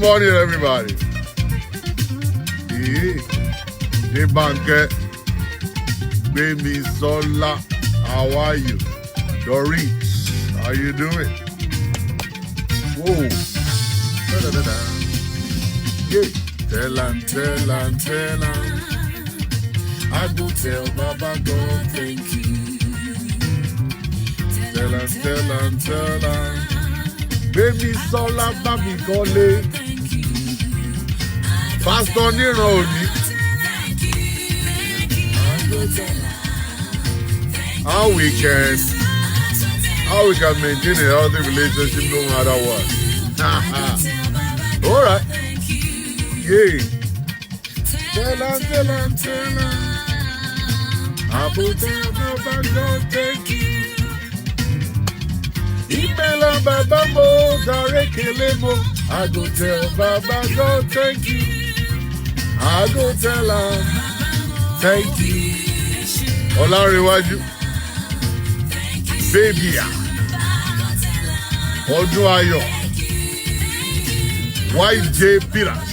morning, everybody. The banker, baby Sola, how are you? Doris, how you doing? Whoa. Yeah. Tell her. I go tell Baba God thank you. Tell her. Baby Sola, baby Gole. Pastor Nironi. How we can maintain a healthy relationship no matter what. All right. Yeah. Tell her. I will tell Baba God thank you. Email Baba Mo, Darekelemo. I go tell Baba God thank you. I go tell her thank you. Olariwaju. Baby. Oduayo. YJ Piras.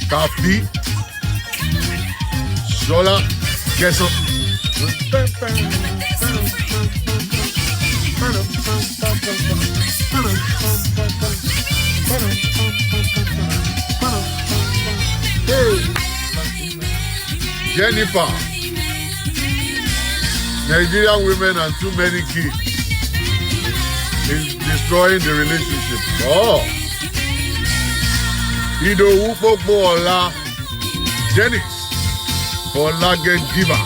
Kafi. Shola. Keso. Hey. Jennifer. Nigerian women and too many kids is destroying the relationship. Oh. Idowu Popo Ola. Jenny. Ola get giver.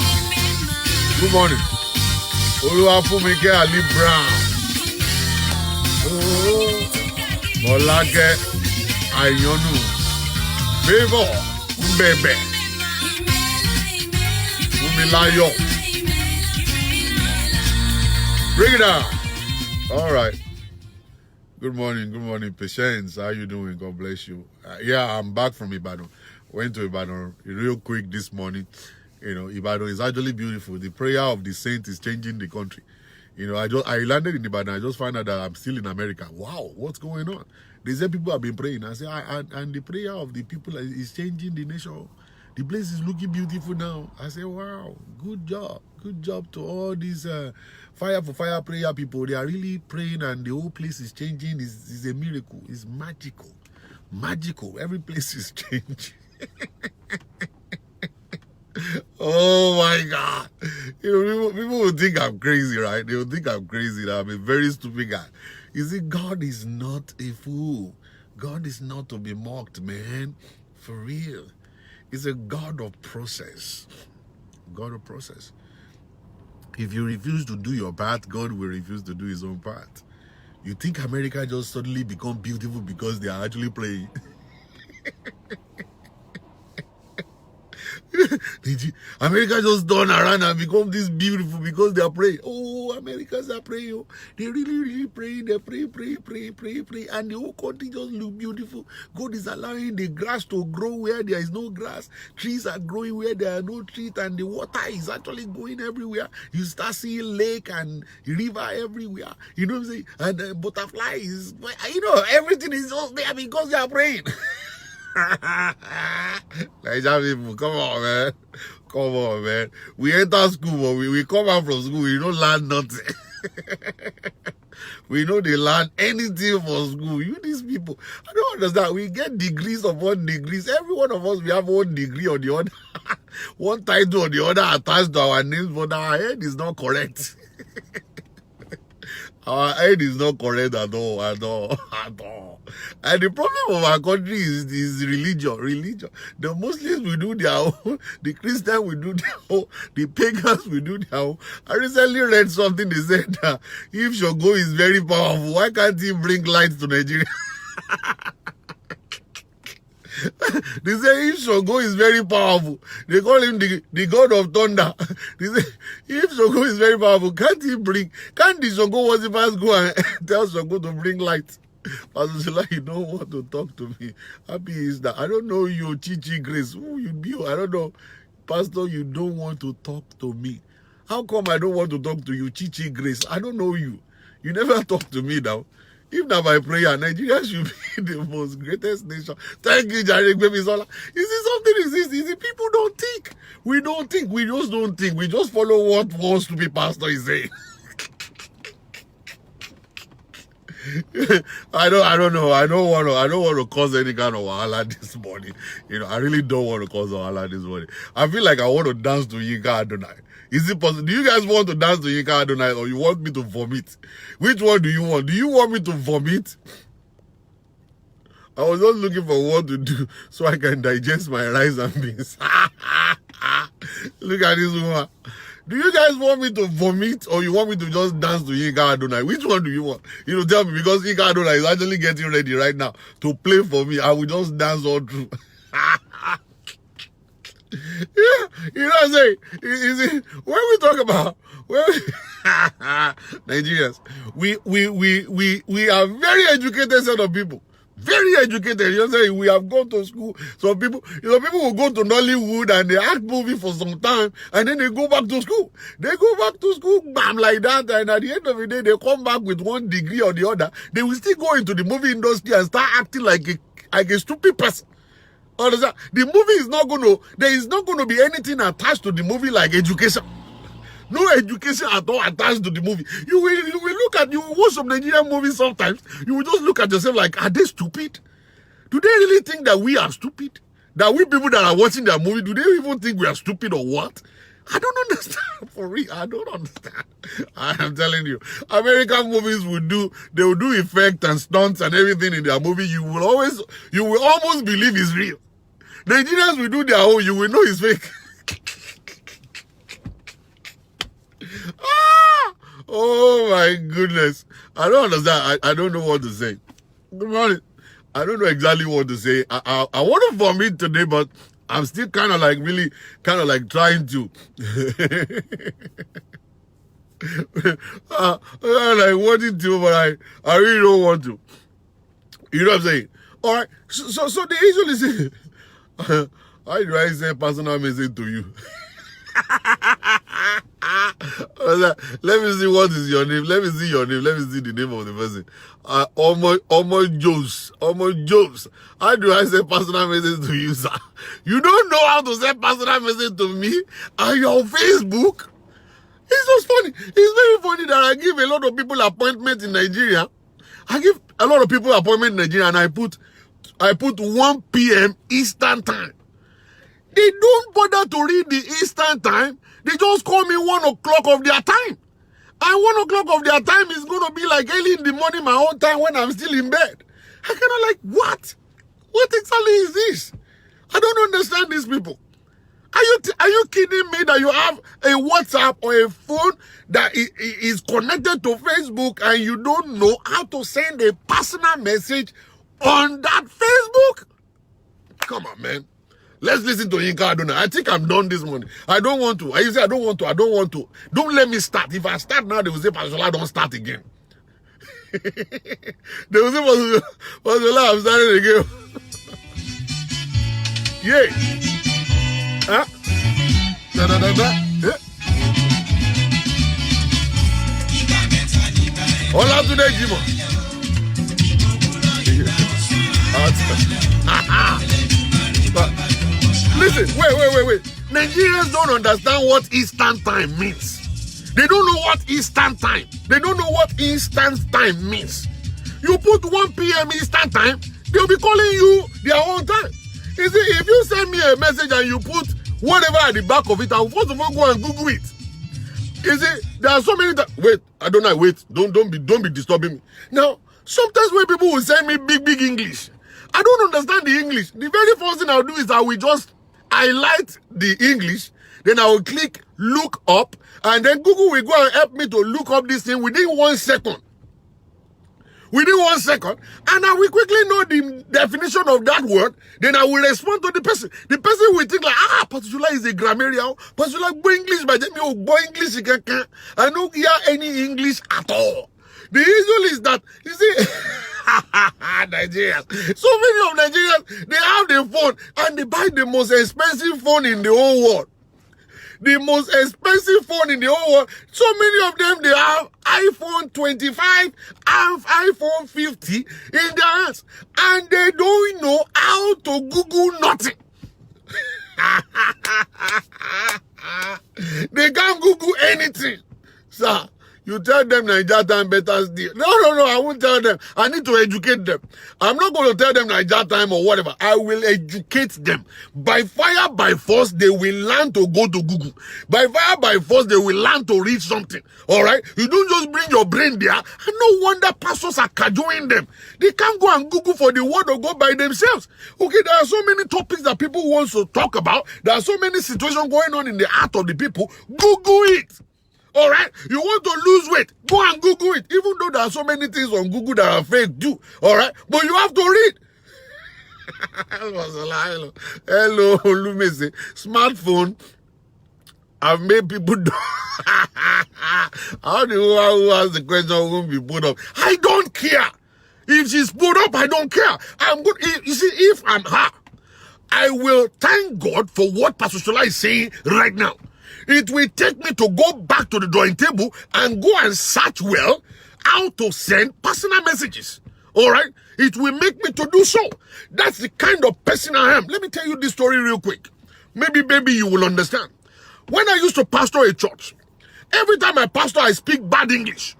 Good morning. Oluwafumike Ali Brown. Ola get Ayonu. Favor. Mbebe. Umilayo. Bring it down. All right. Good morning, Patience. How you doing? God bless you. Yeah, I'm back from Ibadan. Went to Ibadan real quick this morning. You know, Ibadan is actually beautiful. The prayer of the saints is changing the country. You know, I landed in Ibadan. I just found out that I'm still in America. Wow, what's going on? They say people have been praying. I say, and the prayer of the people is changing the nation. The place is looking beautiful now. I say, wow, good job. Good job to all these fire for fire prayer people. They are really praying and the whole place is changing. It's a miracle. It's magical. Magical. Every place is changing. Oh my God. You know, people will think I'm crazy, right? They will think I'm crazy, that I'm a very stupid guy. You see, God is not a fool. God is not to be mocked, man. For real. He's a God of process. God of process. If you refuse to do your part, God will refuse to do his own part. You think America just suddenly become beautiful because they are actually praying? America just turn around and become this beautiful because they are praying. Oh, Americans are praying. Oh. They really praying. They pray. And the whole country just look beautiful. God is allowing the grass to grow where there is no grass. Trees are growing where there are no trees. And the water is actually going everywhere. You start seeing lake and river everywhere. You know what I'm saying? And butterflies. You know, everything is all there because they are praying. Nigerian people, come on, man. We enter school, but we come out from school, we don't learn nothing. We know they learn anything for school. You these people, I don't understand. We get degrees upon degrees. Every one of us, we have one degree on the other, one title on the other attached to our names, but our head is not correct. Our head is not correct at all. And the problem of our country is religion. The Muslims will do their own, the Christians will do their own, the pagans will do their own. I recently read something, they said that if Shogo is very powerful, why can't he bring light to Nigeria? They say if Shogo is very powerful, they call him the god of thunder. They say if Shogo is very powerful, can't the Shogo worshippers go and tell Shogo to bring light? Pastor Shola, you don't want to talk to me. Happy is that I don't know you, Chichi Grace. Who you be? I don't know. Pastor, you don't want to talk to me. How come I don't want to talk to you, Chichi Grace? I don't know you. You never talk to me now. If not by prayer, Nigeria should be the most greatest nation. Thank you, Jarek Baby Zola. You see, something is this. You see, people don't think. We don't think. We just don't think. We just follow what wants to be pastor is saying. I don't know. I don't want to cause any kind of wahala this morning. I really don't want to cause wahala this morning. I feel like I want to dance to Yinka Adonai. Is it possible? Do you guys want to dance to Yinka Adonai, or you want me to vomit? Which one do you want? Do you want me to vomit? I was just looking for what to do so I can digest my rice and beans. Look at this woman. Do you guys want me to vomit, or you want me to just dance to Yinka Adonai? Which one do you want? Tell me, because Yinka Adonai is actually getting ready right now to play for me. I will just dance all through. Yeah, what I'm saying? When we talk about Nigerians, we are very educated set of people. Very educated. Saying we have gone to school. Some people, people will go to Nollywood and they act movie for some time, and then they go back to school. They go back to school, bam, like that, and at the end of the day, they come back with one degree or the other. They will still go into the movie industry and start acting like a stupid person. Understand? The movie is not going to, there is not going to be anything attached to the movie like education. No education at all attached to the movie. You will watch some Nigerian movies sometimes. You will just look at yourself like, are they stupid? Do they really think that we are stupid? That we people that are watching their movie, do they even think we are stupid or what? I don't understand. For real, I don't understand. I am telling you, American movies will do effect and stunts and everything in their movie. You will almost believe it's real. Nigerians will do their own, you will know it's fake. Oh my goodness. I don't understand. I don't know what to say. Good morning. I don't know exactly what to say. I want to vomit today, but I'm still kind of like trying to. Like wanting to, but I really don't want to. You know what I'm saying? All right. So they usually say, how do I say personal message to you? Let me see what is your name. Let me see your name. Let me see the name of the person. Omo Jobs. How do I say personal message to you, sir? You don't know how to say personal message to me? Are you on Facebook? It's just funny. It's very funny that I give a lot of people appointments in Nigeria. I give a lot of people appointment in Nigeria, and I put 1 p.m. Eastern time. They don't bother to read the Eastern time. They just call me 1 o'clock of their time. And 1 o'clock of their time is going to be like early in the morning, my own time, when I'm still in bed. I kind of like, what? What exactly is this? I don't understand these people. Are you kidding me that you have a WhatsApp or a phone that is connected to Facebook and you don't know how to send a personal message on that Facebook? Come on, man. Let's listen to Yinka Adonai. I think I'm done this morning. I don't want to. You say I don't want to. Don't let me start. If I start now, they will say, Pastor Shola, don't start again. They will say, Pastor Shola, I'm starting again. Yeah. Huh? Yeah. Hola today, Jimo. Listen, wait. Nigerians don't understand what Eastern time means. They don't know what Eastern time. They don't know what instant time means. You put 1 p.m. Eastern time, they'll be calling you their own time. You see, if you send me a message and you put whatever at the back of it, I'll first of all go and Google it. You see, there are so many wait, Adonai, wait. Don't be disturbing me. Now, sometimes when people will send me big English, I don't understand the English. The very first thing I'll do is I will just highlight the English, then I will click look up, and then Google will go and help me to look up this thing within 1 second. Within 1 second, and I will quickly know the definition of that word, then I will respond to the person. The person will think like, Pastor Shola is a grammarian. Pastor Shola go English, but then you go English again. I don't hear any English at all. The issue is that, you see, Nigerians, so many of Nigerians, they have the phone and they buy the most expensive phone in the whole world. the most expensive phone in the whole world. So many of them, they have iPhone 25 and iPhone 50 in their hands. And they don't know how to Google nothing. They can't Google anything. Sir, you tell them Niger time better still. No, I won't tell them. I need to educate them. I'm not going to tell them Niger time or whatever. I will educate them. By fire, by force, they will learn to go to Google. By fire, by force, they will learn to read something. All right? You don't just bring your brain there. And no wonder pastors are cajoling them. They can't go and Google for the word of God by themselves. Okay, there are so many topics that people want to talk about. There are so many situations going on in the heart of the people. Google it. All right, you want to lose weight, go and Google it. Even though there are so many things on Google that are fake too. All right, but you have to read. Hello, Lumese. Smartphone have made people do. How do who ask the question won't be put up? I don't care. If she's put up, I don't care. I'm good. You see, if I'm her, I will thank God for what Pastor Shola is saying right now. It will take me to go back to the drawing table and go and search well how to send personal messages. All right? It will make me to do so. That's the kind of person I am. Let me tell you this story real quick. Maybe you will understand. When I used to pastor a church, every time I pastor, I speak bad English.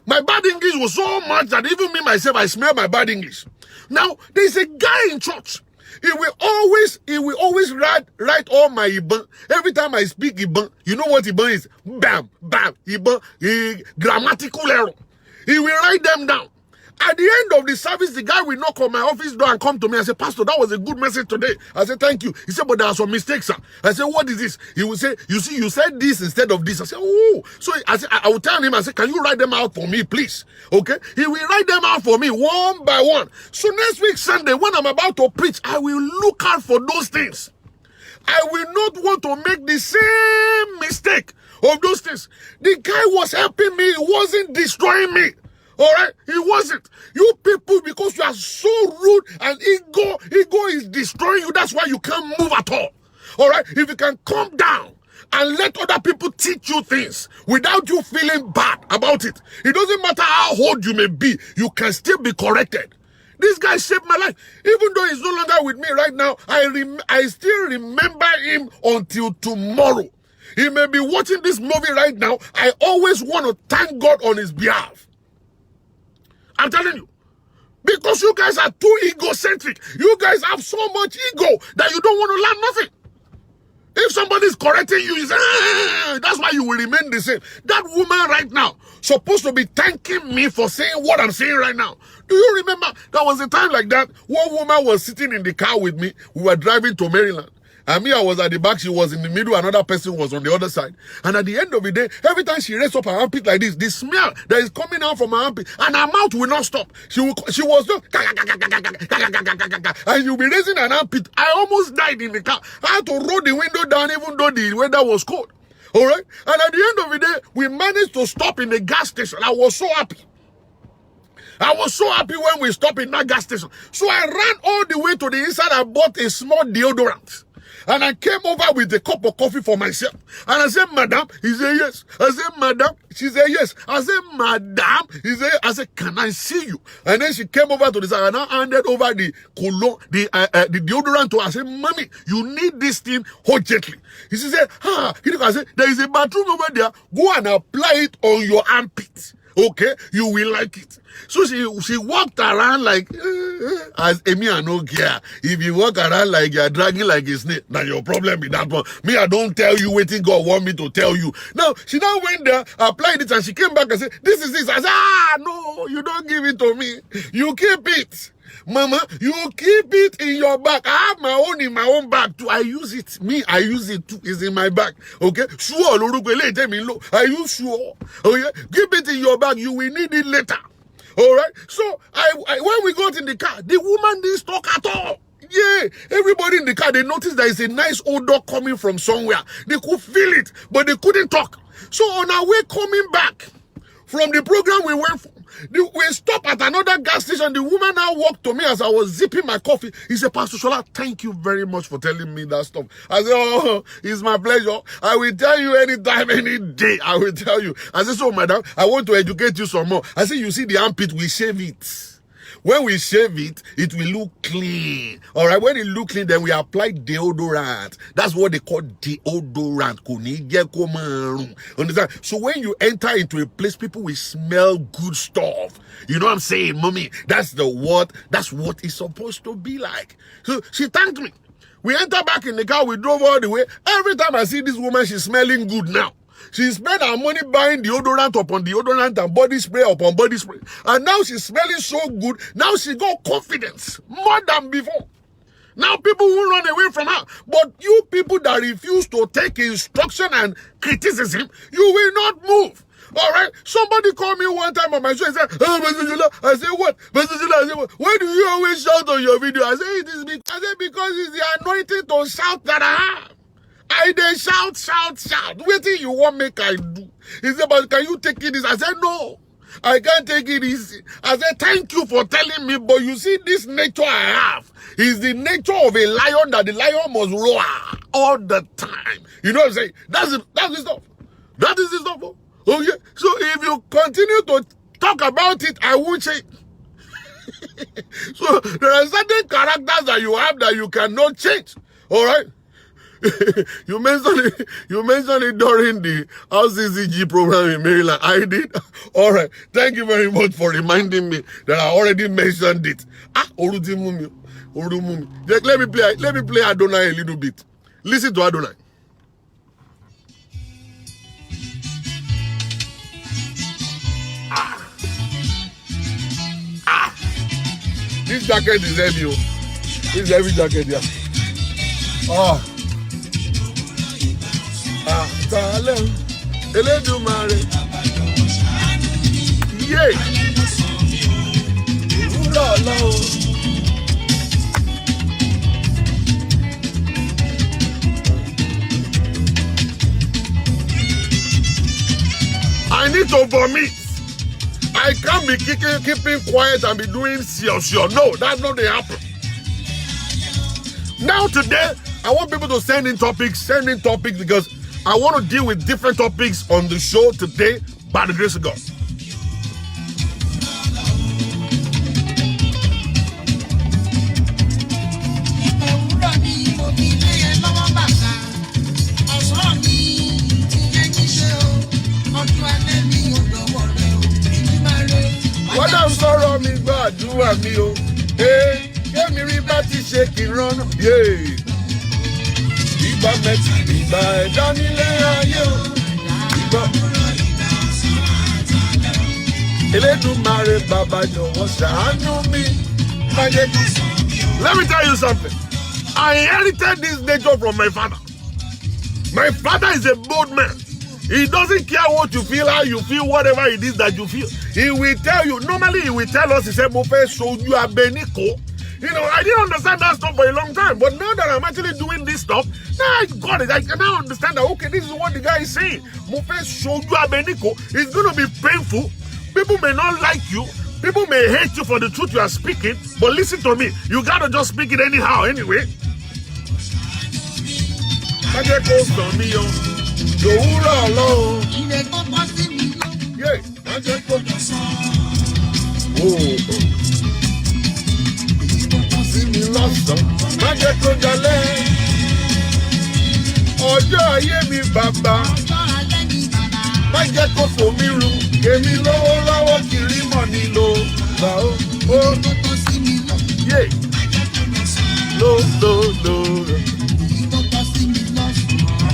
My bad English was so much that even me myself, I smell my bad English. Now, there's a guy in church. He will always write all my Iban. Every time I speak Iban, you know what Iban is? Bam, bam, Iban, grammatical error. He will write them down. At the end of the service, the guy will knock on my office door and come to me and say, Pastor, that was a good message today. I said, thank you. He said, but there are some mistakes, sir. I said, what is this? He will say, you see, you said this instead of this. I said, oh. So I will tell him, I said, can you write them out for me, please? Okay? He will write them out for me one by one. So next week, Sunday, when I'm about to preach, I will look out for those things. I will not want to make the same mistake of those things. The guy was helping me. He wasn't destroying me. All right? He wasn't. You people, because you are so rude and ego is destroying you. That's why you can't move at all. All right? If you can calm down and let other people teach you things without you feeling bad about it. It doesn't matter how old you may be. You can still be corrected. This guy saved my life. Even though he's no longer with me right now, I still remember him until tomorrow. He may be watching this movie right now. I always want to thank God on his behalf. I'm telling you. Because you guys are too egocentric. You guys have so much ego that you don't want to learn nothing. If somebody's correcting you, you say, that's why you will remain the same. That woman right now supposed to be thanking me for saying what I'm saying right now. Do you remember there was a time like that? One woman was sitting in the car with me. We were driving to Maryland. And me, I was at the back, she was in the middle, another person was on the other side. And at the end of the day, every time she raised up her armpit like this, the smell that is coming out from her armpit, and her mouth will not stop. She was just, and you'll be raising an armpit. I almost died in the car. I had to roll the window down even though the weather was cold. All right? And at the end of the day, we managed to stop in the gas station. I was so happy. I was so happy when we stopped in that gas station. So I ran all the way to the inside and bought a small deodorant. And I came over with a cup of coffee for myself. And I said, Madam? He said, yes. I said, Madam? She said, yes. I said, Madam? He said, I said, can I see you? And then she came over to the side and I handed over the cologne, the deodorant to her. I said, Mommy, you need this thing urgently. She said, I said, there is a bathroom over there. Go and apply it on your armpit. Okay, you will like it. So she walked around like, as me, I no care. If you walk around like you're dragging like a snake, now your problem with that one. Me, I don't tell you what God want me to tell you. Now, she now went there, applied it, and she came back and said, this is this. I said, no, you don't give it to me. You keep it. Mama, you keep it in your bag. I have my own in my own bag too. I use it. Me, I use it too. It's in my bag. Okay? Sure, are you sure? Okay? Keep it in your bag. You will need it later. Alright? So, when we got in the car, the woman didn't talk at all. Yeah, everybody in the car, they noticed there is a nice odor coming from somewhere. They could feel it, but they couldn't talk. So, on our way coming back From the program we went from, we stopped at another gas station. The woman now walked to me as I was zipping my coffee. He said, Pastor Shola, thank you very much for telling me that stuff. I said, oh, it's my pleasure. I will tell you anytime, any day. I will tell you. I said, so madam, I want to educate you some more. I said, you see the armpit, we shave it. When we shave it, it will look clean. All right, when it look clean, then we apply deodorant. That's what they call deodorant. Understand? So when you enter into a place, people will smell good stuff. You know what I'm saying, mommy? That's what it's supposed to be like. So she thanked me. We enter back in the car, we drove all the way. Every time I see this woman, she's smelling good now. She spent her money buying deodorant upon deodorant and body spray upon body spray. And now she's smelling so good. Now she got confidence more than before. Now people will run away from her. But you people that refuse to take instruction and criticism, you will not move. All right? Somebody called me one time on my show and said, oh, Pastor Shola. I said, what? Pastor Shola, I said, what? Why do you always shout on your video? I said, because it's the anointing to shout that I have. I then shout. What do you want make I do? He said, but can you take it easy? I said, no, I can't take it easy. I said, thank you for telling me, but you see, this nature I have is the nature of a lion, that the lion must roar all the time. You know what I'm saying? That's the stuff. That is the stuff. Okay? So if you continue to talk about it, I won't say it. So there are certain characters that you have that you cannot change. All right? You mentioned it during the RCCG program in Maryland. I did. All right. Thank you very much for reminding me that I already mentioned it. Let me play Adonai a little bit. Listen to Adonai. This jacket is heavy. This is heavy jacket, yeah. Elédùmarè. Yay. I need to vomit. I can't be keeping quiet and be doing sure. No, that's not the happen. Now today, I want people to send in topics because I want to deal with different topics on the show today by the grace of God. What I'm sorrow me, God, do me, oh. Hey, get me ribati shaking run, yeah. Iba meti, iba edanile ayo. Iba. Elédùmarè baba jọ̀wọ́ ṣàánú mi. Let me tell you something. I inherited this nature from my father. My father is a bold man. He doesn't care what you feel, how you feel, whatever it is that you feel. He will tell you. Normally, he will tell us, he said, Mo fẹ́ ṣojú abẹ́níkò. You know, I didn't understand that stuff for a long time. But now that I'm actually doing this stuff, now I got it. I can now understand that, okay, this is what the guy is saying. Mo fẹ́ ṣojú abẹ́níkò. It's going to be painful. People may not like you. People may hate you for the truth you are speaking. But listen to me. You got to just speak it anyhow anyway. Ọjọ́ ayé mi bàbá, má jẹ́ kó fò mí ru, èmi lọ́wọ́ kiri mọ̀ nílò gbà ó. Yé ló.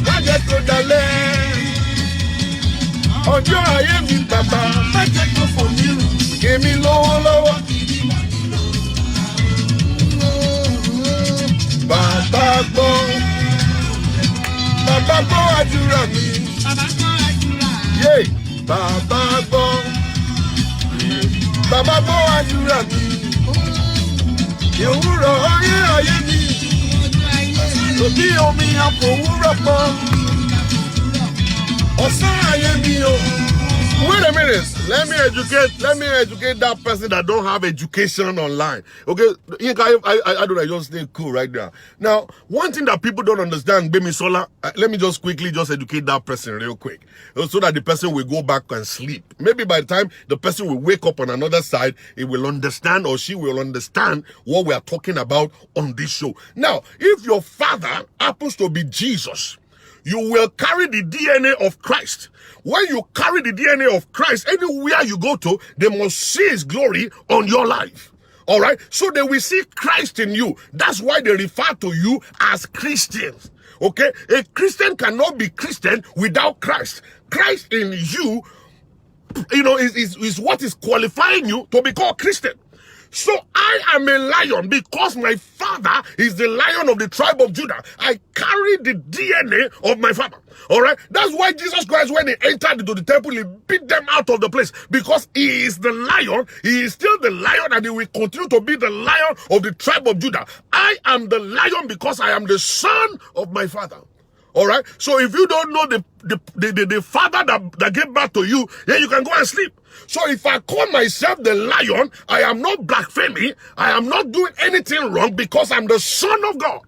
Má jẹ́ kó dalẹ̀. Ọjọ́ ayé mi bàbá, má jẹ́ kó fò mí ru, èmi lọ́wọ́. Bàbá gbọ́ àdúrà mi. Yé, bàbá gbọ́ àdúrà mi. Ìwúrọ̀ ayé mi. Òbí omi àfòwúrọ̀ pọ̀. Ọ̀sán ayé mi o. Wait a a minute. Let me educate that person that don't have education online. Okay, I don't know, just stay cool right there. Now, one thing that people don't understand, Baby Sola, let me just quickly educate that person real quick, so that the person will go back and sleep. Maybe by the time the person will wake up on another side, he will understand, or she will understand what we are talking about on this show. Now, if your father happens to be Jesus, you will carry the DNA of Christ. When you carry the DNA of Christ, anywhere you go to, they must see his glory on your life. All right? So they will see Christ in you. That's why they refer to you as Christians. Okay? A Christian cannot be Christian without Christ. Christ in you, is what is qualifying you to be called Christian. So I am a lion because my father is the Lion of the tribe of Judah. I carry the DNA of my father. All right? That's why Jesus Christ, when he entered into the temple, he beat them out of the place, because he is the lion. He is still the lion, and he will continue to be the Lion of the tribe of Judah. I am the lion because I am the son of my father. All right? So if you don't know the father that gave birth to you, then you can go and sleep. So if I call myself the lion, I am not blaspheming. I am not doing anything wrong, because I'm the son of God,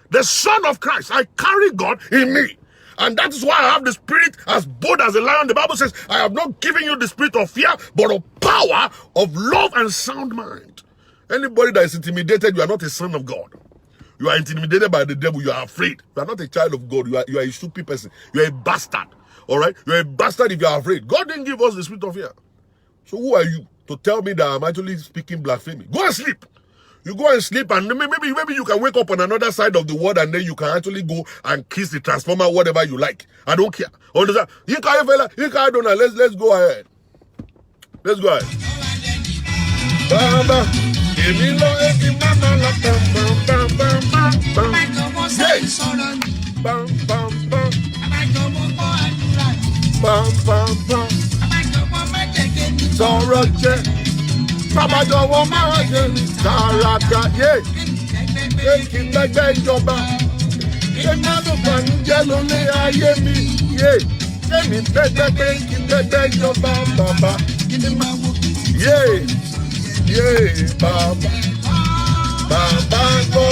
the son of Christ. I carry God in me. And that is why I have the spirit as bold as a lion. The Bible says, I have not given you the spirit of fear, but of power, of love, and sound mind. Anybody that is intimidated, you are not a son of God. You are intimidated by the devil. You are afraid. You are not a child of God. You are a stupid person. You are a bastard. All right? You are a bastard if you are afraid. God didn't give us the spirit of fear. So who are you to tell me that I'm actually speaking blasphemy? Go and sleep. You go and sleep, and maybe you can wake up on another side of the world, and then you can actually go and kiss the transformer, whatever you like. I don't care. Understand? Let's go ahead. Let's go ahead. Sọ̀rọ̀ jẹ́ bàbájọ́wọ́ máa jẹ́ tààràkà yé kí n gbẹ́gbẹ́ ìjọba ṣé má ló bànújẹ́ ló lé ayé mi yé kémi gbẹ́gbẹ́ kí n gbẹ́gbẹ́ ìjọba bàbá yé bàbá gbọ́.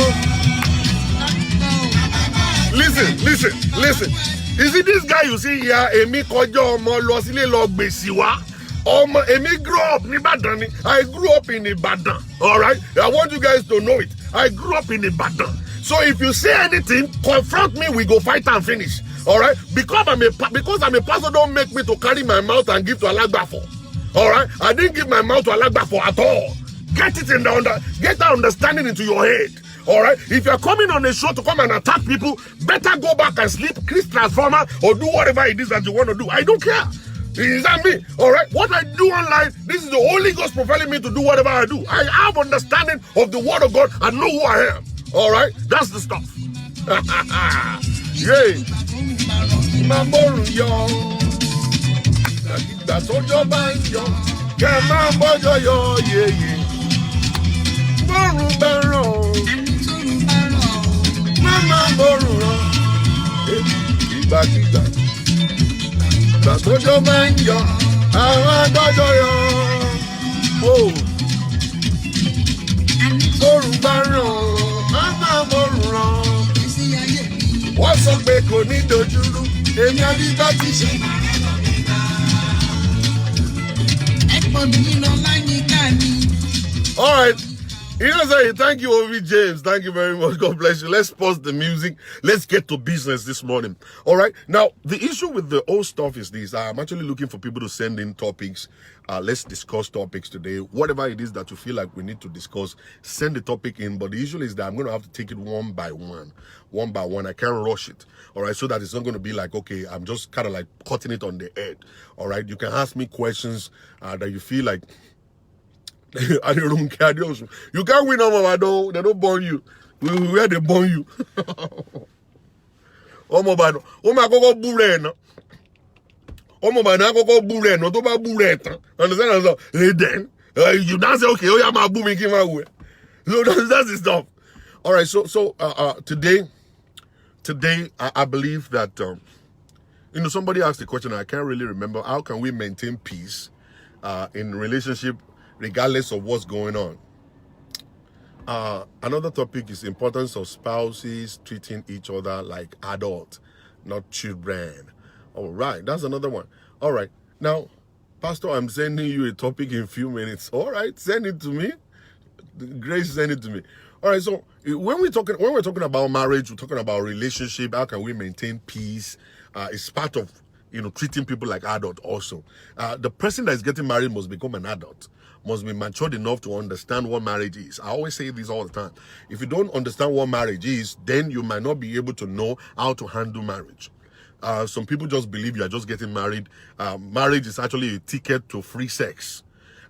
Listen. You see this guy you see here, èmi kọjá ọmọ lọ sílé lọ gbèsè wá. Èmi grew up in Ibadan. I grew up in Ibadan. All right? I want you guys to know it. I grew up in Ibadan. So if you say anything, confront me, we go fight and finish. All right? Because I'm a pastor, don't make me to carry my mouth and give to Alagbafo. All right? I didn't give my mouth to Alagbafo at all. Get it get that understanding into your head. All right? If you're coming on a show to come and attack people, better go back and sleep, Chris Transformer, or do whatever it is that you want to do. I don't care. Is that me? All right? What I do online, this is the Holy Ghost propelling me to do whatever I do. I have understanding of the Word of God and know who I am. All right? That's the stuff. Yay. That's all your mind, yo. Come on, boy, yo, yeah. Mama, that's what your mind, yo. I want yo. Oh. What's up, Beko? Need to do. All right. Thank you, Ovi James. Thank you very much. God bless you. Let's pause the music. Let's get to business this morning. All right. Now, the issue with the old stuff is this. I'm actually looking for people to send in topics. Let's discuss topics today. Whatever it is that you feel like we need to discuss, send the topic in. But the issue is that I'm going to have to take it one by one. I can't rush it. All right. So that it's not going to be like, okay, I'm just kind of like cutting it on the head. All right. You can ask me questions that you feel like, I don't care. You can't win over my door. They don't burn you. Where they burn you? Oh my God. Oh my God. Bureno. Oh my God. Go bureno. To ba bureta. Understand? Then you now say, okay, oh yeah, my booming came my way. So that's the stuff. All right. So today, I believe that somebody asked the question, I can't really remember, how can we maintain peace in relationship regardless of what's going on? Another topic is importance of spouses treating each other like adults, not children. All right, that's another one. All right, now, Pastor, I'm sending you a topic in a few minutes. All right, send it to me. Grace, send it to me. All right, so when we're talking about marriage, we're talking about relationship. How can we maintain peace? It's part of treating people like adults. Also, the person that is getting married must become an adult, must be matured enough to understand what marriage is. I always say this all the time. If you don't understand what marriage is, then you might not be able to know how to handle marriage. Some people just believe you are just getting married. Marriage is actually a ticket to free sex.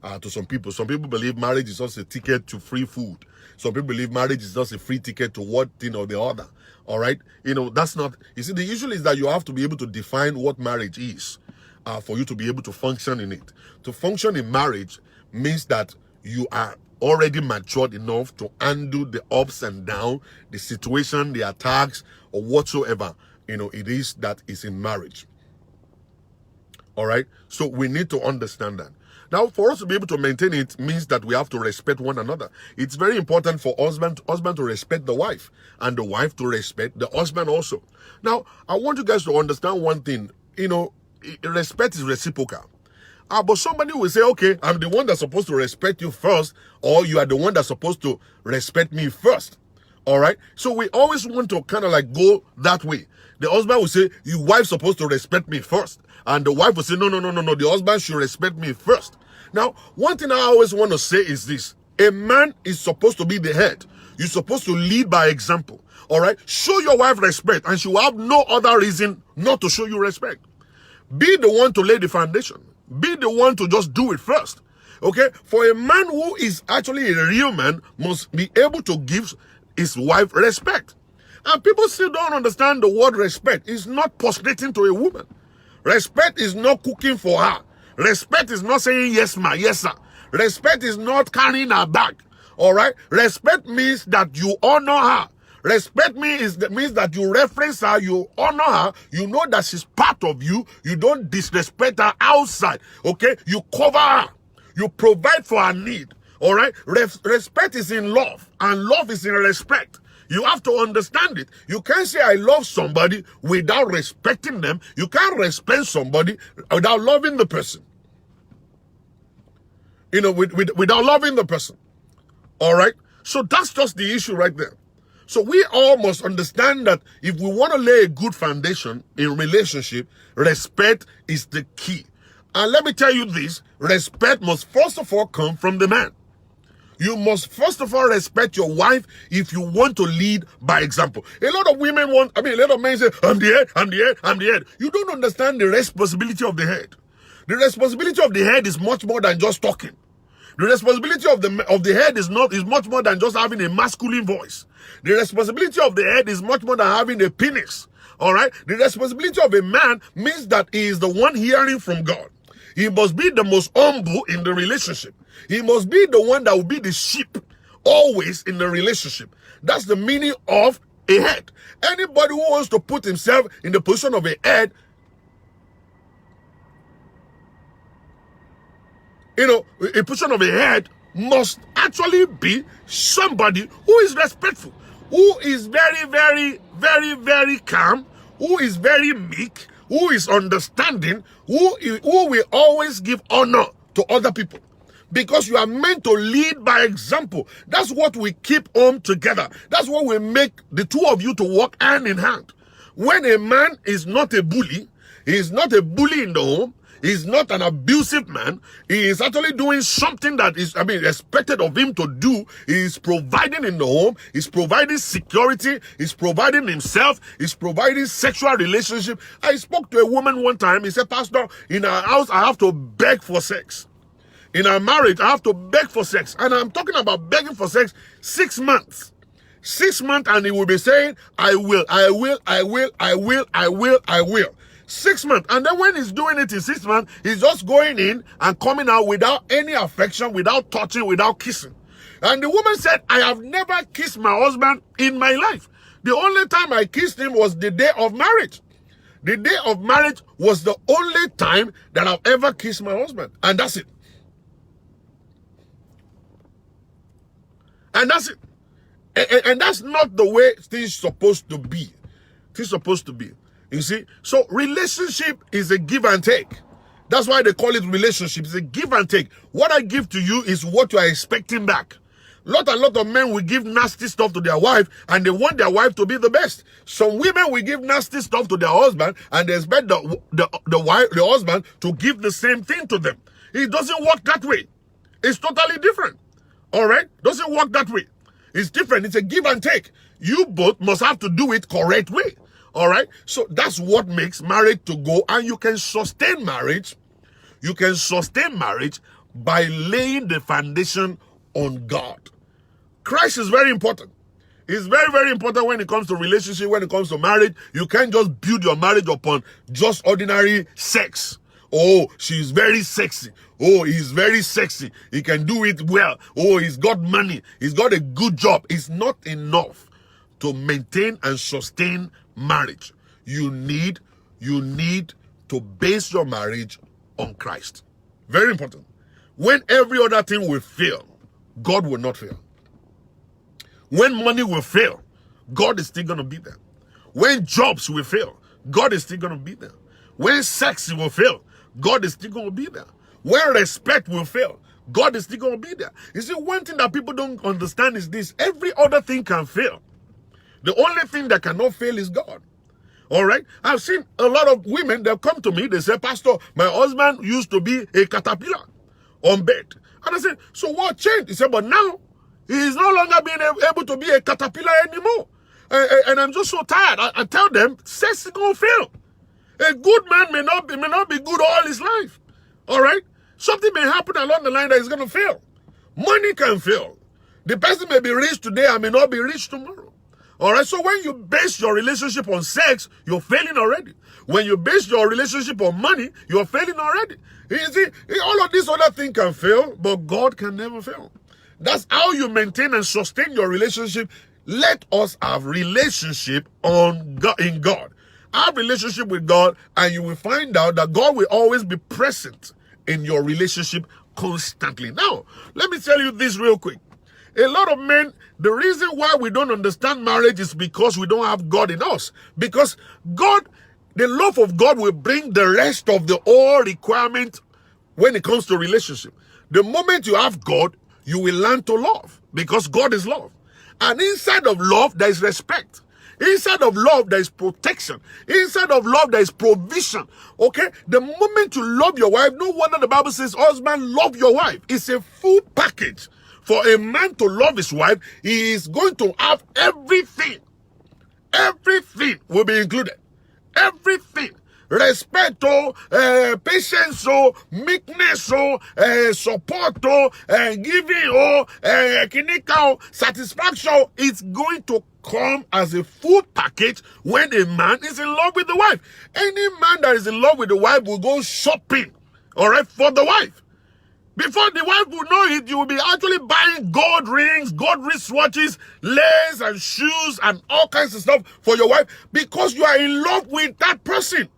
To some people believe marriage is just a ticket to free food. Some people believe marriage is just a free ticket to one thing or the other. All right, that's not. You see, the issue is that you have to be able to define what marriage is, for you to be able to function in it. To function in marriage means that you are already matured enough to handle the ups and downs, the situation, the attacks, or whatsoever it is that is in marriage. All right, so we need to understand that. Now, for us to be able to maintain it means that we have to respect one another. It's very important for husband to respect the wife, and the wife to respect the husband also. Now, I want you guys to understand one thing. Respect is reciprocal. But somebody will say, okay, I'm the one that's supposed to respect you first, or you are the one that's supposed to respect me first. All right? So we always want to kind of like go that way. The husband will say, your wife's supposed to respect me first. And the wife will say, no, the husband should respect me first. Now, one thing I always want to say is this. A man is supposed to be the head. You're supposed to lead by example. All right? Show your wife respect, and she will have no other reason not to show you respect. Be the one to lay the foundation. Be the one to just do it first. Okay? For a man who is actually a real man must be able to give his wife respect. And people still don't understand the word respect. It's not prostrating to a woman. Respect is not cooking for her. Respect is not saying yes, ma, yes, sir. Respect is not carrying her bag. All right? Respect means that you honor her. Respect means that you reference her, you honor her, you know that she's part of you, you don't disrespect her outside. Okay? You cover her. You provide for her need. All right? Respect is in love, and love is in respect. You have to understand it. You can't say I love somebody without respecting them. You can't respect somebody without loving the person. Without loving the person. All right? So that's just the issue right there. So we all must understand that if we want to lay a good foundation in relationship, respect is the key. And let me tell you this, respect must first of all come from the man. You must first of all respect your wife if you want to lead by example. A lot of men say, I'm the head. You don't understand the responsibility of the head. The responsibility of the head is much more than just talking. The responsibility of the head is much more than just having a masculine voice. The responsibility of the head is much more than having a penis. All right? The responsibility of a man means that he is the one hearing from God. He must be the most humble in the relationship. He must be the one that will be the sheep always in the relationship. That's the meaning of a head. Anybody who wants to put himself in the position of a head, a position of a head must actually be somebody who is respectful, who is very, very, very, very calm, who is very meek, who is understanding, who will always give honor to other people. Because you are meant to lead by example. That's what we keep home together. That's what will make the two of you to work hand in hand. When a man is not a bully, he is not a bully in the home, he is not an abusive man, he is actually doing something that is, expected of him to do. He is providing in the home, he's providing security, he's providing himself, he's providing sexual relationship. I spoke to a woman one time, he said, Pastor, in our house, I have to beg for sex. In our marriage, I have to beg for sex. And I'm talking about begging for sex 6 months. 6 months, and he will be saying, I will. 6 months. And then when he's doing it in 6 months, he's just going in and coming out without any affection, without touching, without kissing. And the woman said, I have never kissed my husband in my life. The only time I kissed him was the day of marriage. The day of marriage was the only time that I've ever kissed my husband. And that's it. And that's it. And that's not the way things supposed to be. Things supposed to be. You see? So relationship is a give and take. That's why they call it relationship. It's a give and take. What I give to you is what you are expecting back. A lot of men will give nasty stuff to their wife and they want their wife to be the best. Some women will give nasty stuff to their husband and they expect the husband to give the same thing to them. It doesn't work that way. It's totally different. All right? Doesn't work that way. It's different. It's a give and take. You both must have to do it correct way. All right? So that's what makes marriage to go, and you can sustain marriage. You can sustain marriage by laying the foundation on God. Christ is very important. It's very, very important when it comes to relationship, when it comes to marriage. You can't just build your marriage upon just ordinary sex. Oh, she's very sexy. Oh, he's very sexy. He can do it well. Oh, he's got money. He's got a good job. It's not enough to maintain and sustain marriage. You need to base your marriage on Christ. Very important. When every other thing will fail, God will not fail. When money will fail, God is still going to be there. When jobs will fail, God is still going to be there. When sex will fail, God is still going to be there. When respect will fail, God is still going to be there. You see, one thing that people don't understand is this. Every other thing can fail. The only thing that cannot fail is God. All right? I've seen a lot of women, they'll come to me, they say, Pastor, my husband used to be a caterpillar on bed. And I said, so what changed? He said, but now, he is no longer being able to be a caterpillar anymore. And I'm just so tired. I tell them, sex is going to fail. A good man may not be good all his life. All right? Something may happen along the line that is going to fail. Money can fail. The person may be rich today and may not be rich tomorrow. All right? So when you base your relationship on sex, you're failing already. When you base your relationship on money, you're failing already. You see, all of these other things can fail, but God can never fail. That's how you maintain and sustain your relationship. Let us have relationship in God. Have relationship with God, and you will find out that God will always be present in your relationship constantly. Now, let me tell you this real quick. A lot of men, the reason why we don't understand marriage is because we don't have God in us. Because God, the love of God will bring the rest of the all requirement when it comes to relationship. The moment you have God, you will learn to love because God is love. And inside of love, there is respect. Inside of love, there is protection. Inside of love, there is provision. Okay? The moment you love your wife, no wonder the Bible says, husband, love your wife. It's a full package. For a man to love his wife, he is going to have everything. Everything will be included. Everything. Respect, patience, meekness, support, giving, satisfaction. It's going to come as a full package when a man is in love with the wife. Any man that is in love with the wife will go shopping, all right, for the wife. Before the wife will know it, you will be actually buying gold rings, gold wristwatches, lace and shoes and all kinds of stuff for your wife because you are in love with that person.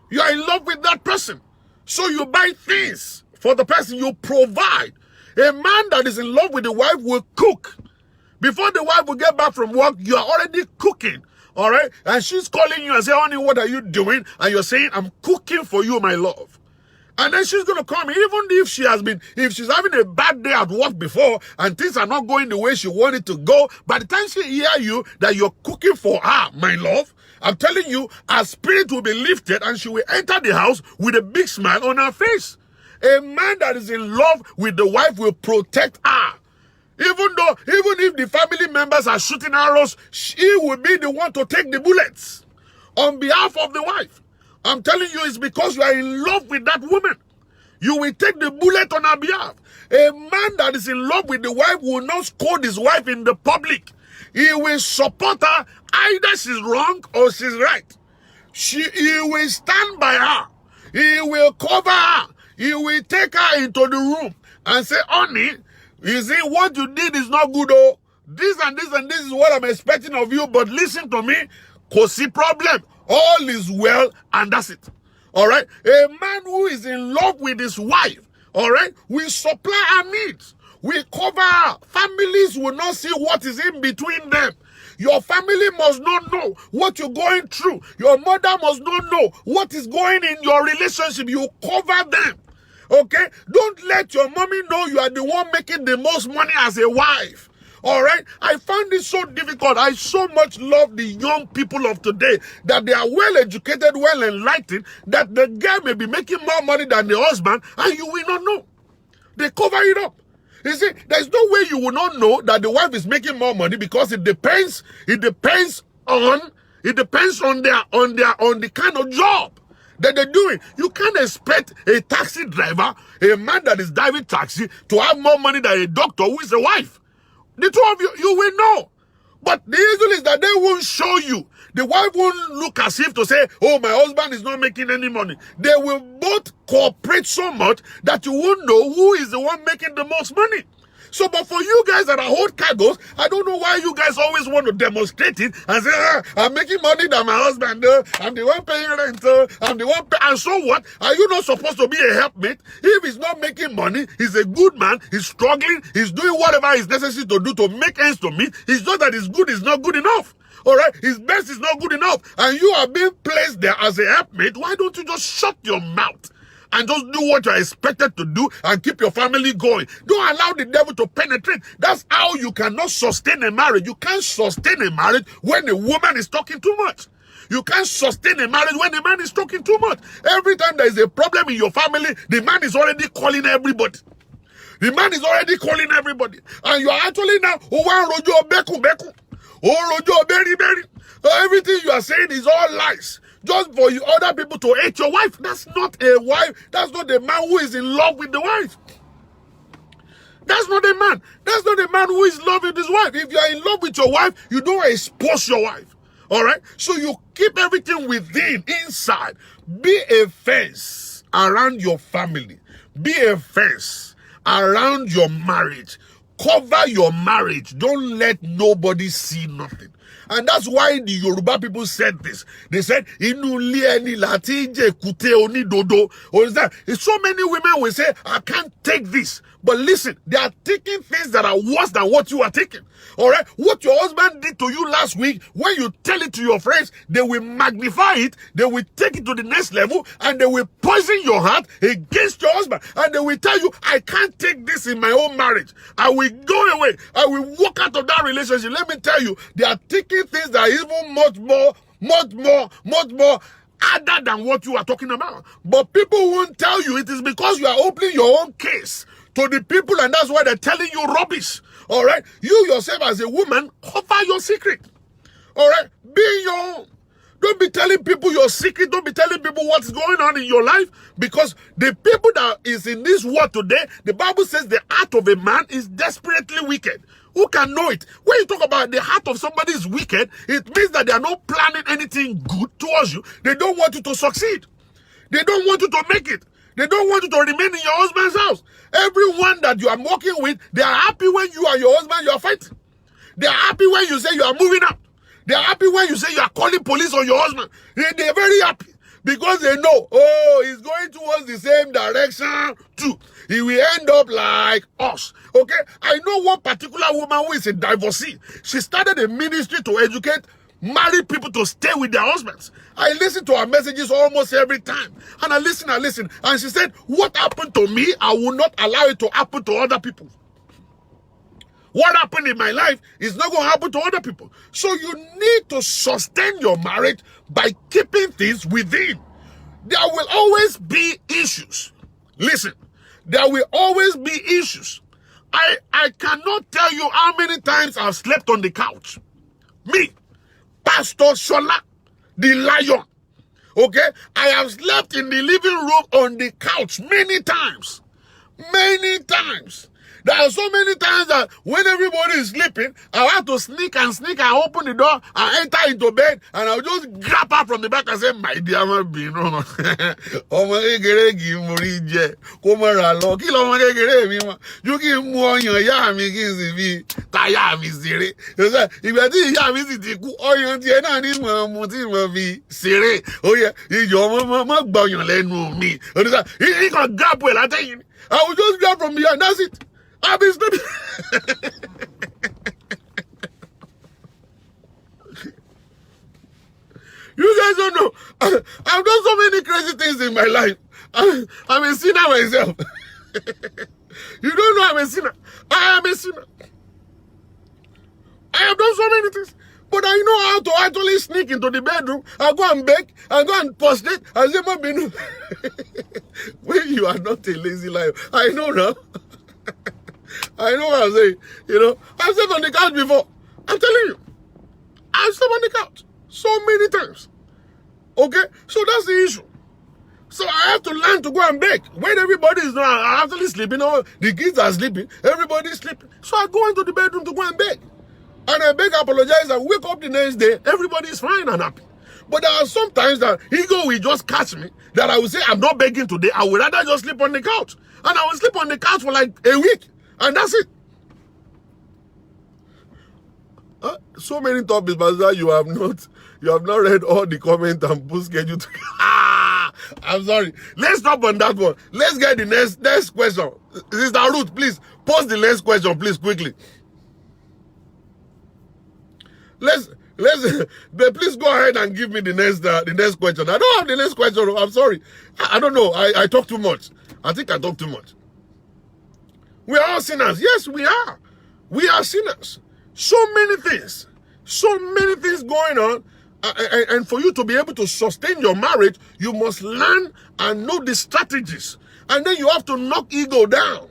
You are in love with that person. So you buy things for the person, you provide. A man that is in love with the wife will cook. Before the wife will get back from work, you are already cooking. All right? And she's calling you and saying, honey, what are you doing? And you're saying, I'm cooking for you, my love. And then she's going to come, even if she's having a bad day at work before and things are not going the way she wanted to go, by the time she hears you that you're cooking for her, my love, I'm telling you, her spirit will be lifted and she will enter the house with a big smile on her face. A man that is in love with the wife will protect her. Even if the family members are shooting arrows, she will be the one to take the bullets on behalf of the wife. I'm telling you, it's because you are in love with that woman. You will take the bullet on her behalf. A man that is in love with the wife will not scold his wife in the public. He will support her. Either she's wrong or she's right. He will stand by her. He will cover her. He will take her into the room and say, honey, you see, what you did is not good, oh. This and this and this is what I'm expecting of you, but listen to me. Kosi problem. All is well, and that's it. All right? A man who is in love with his wife, all right, we supply her needs. We cover her. Families will not see what is in between them. Your family must not know what you're going through. Your mother must not know what is going in your relationship. You cover them. Okay? Don't let your mommy know you are the one making the most money as a wife. All right? I find it so difficult. I so much love the young people of today that they are well educated, well enlightened, that the girl may be making more money than the husband and you will not know. They cover it up. You see, there's no way you will not know that the wife is making more money because it depends on the kind of job that they're doing. You can't expect a taxi driver, a man that is driving taxi, to have more money than a doctor who is a wife. The two of you, you will know. But the issue is that they won't show you. The wife won't look as if to say, oh, my husband is not making any money. They will both cooperate so much that you won't know who is the one making the most money. So, but for you guys that are hold cargoes, I don't know why you guys always want to demonstrate it and say, I'm making money than my husband, I'm the one paying rent, I'm the one and so what? Are you not supposed to be a helpmate? If he's not making money, he's a good man, he's struggling, he's doing whatever is necessary to do to make ends to meet. It's not that his good is not good enough. All right, his best is not good enough, and you are being placed there as a helpmate. Why don't you just shut your mouth and just do what you're expected to do and keep your family going? Don't allow the devil to penetrate. That's how you cannot sustain a marriage. You can't sustain a marriage when a woman is talking too much. You can't sustain a marriage when a man is talking too much. Every time there is a problem in your family, the man is already calling everybody. The man is already calling everybody. And you are actually now, everything you are saying is all lies. Just for you other people to hate your wife. That's not a wife. That's not a man who is in love with the wife. That's not a man. That's not a man who is in love with his wife. If you are in love with your wife, you don't expose your wife. All right? So you keep everything within, inside. Be a fence around your family. Be a fence around your marriage. Cover your marriage. Don't let nobody see nothing. And that's why the Yoruba people said this. They said, Inu lieni latije kute oni dodo. Or is that? So many women will say, I can't take this. But listen, they are taking things that are worse than what you are taking. All right? What your husband did to you last week, when you tell it to your friends, they will magnify it, they will take it to the next level, and they will poison your heart against your husband. And they will tell you, I can't take this in my own marriage. I will go away. I will walk out of that relationship. Let me tell you, they are taking things that are even much more other than what you are talking about. But people won't tell you. It is because you are opening your own case to the people, and that's why they're telling you rubbish. All right? You yourself as a woman, cover your secret. All right? Be your own. Don't be telling people your secret. Don't be telling people what's going on in your life, because the people that is in this world today, the Bible says the heart of a man is desperately wicked. Who can know it? When you talk about the heart of somebody is wicked, it means that they are not planning anything good towards you. They don't want you to succeed. They don't want you to make it. They don't want you to remain in your husband's house. Everyone that you are working with, they are happy when you and your husband, you are fighting. They are happy when you say you are moving out. They are happy when you say you are calling police on your husband. They are very happy because they know, oh, he's going towards the same direction too. He will end up like us. Okay? I know one particular woman who is a divorcee. She started a ministry to educate married people to stay with their husbands. I listen to her messages almost every time. And I listen. And she said, what happened to me, I will not allow it to happen to other people. What happened in my life is not going to happen to other people. So you need to sustain your marriage by keeping things within. There will always be issues. Listen, there will always be issues. I cannot tell you how many times I've slept on the couch. Me, Pastor Shola, the lion. Okay? I have slept in the living room on the couch many times. Many times. There are so many times that when everybody is sleeping, I have to sneak and open the door and enter into bed, and I'll just grab her from the back and say, my dear, I'm being wrong. You give more your yam, me, tire me, Siri. If I did yam, is oh, you're Siri. Oh, yeah, your mama, bow your land with me. He can grab well, I tell you. I will just grab from behind, that's it. I'll be sleeping. You guys don't know. I've done so many crazy things in my life. I'm a sinner myself. You don't know I'm a sinner. I am a sinner. I have done so many things. But I know how to actually sneak into the bedroom. I go and beg. I go and prostrate. I say, Mabinu. When you are not a lazy liar. I know now. I know what I'm saying. You know, I've slept on the couch before. I'm telling you. I've slept on the couch so many times. Okay? So that's the issue. So I have to learn to go and beg. When everybody is not actually sleeping, or the kids are sleeping, everybody is sleeping. So I go into the bedroom to go and beg. And I beg, apologize, and wake up the next day, everybody is fine and happy. But there are some times that ego will just catch me, that I will say, I'm not begging today. I would rather just sleep on the couch. And I will sleep on the couch for like a week. And that's it. So many topics, but you have not read all the comments and put schedule to. I'm sorry. Let's stop on that one. Let's get the next question. Sister Ruth, please post the next question, please, quickly. Please go ahead and give me the next question. I don't have the next question. I'm sorry. I don't know. I talk too much. I think I talk too much. We are all sinners. Yes, we are. We are sinners. So many things going on. And for you to be able to sustain your marriage, you must learn and know the strategies. And then you have to knock ego down.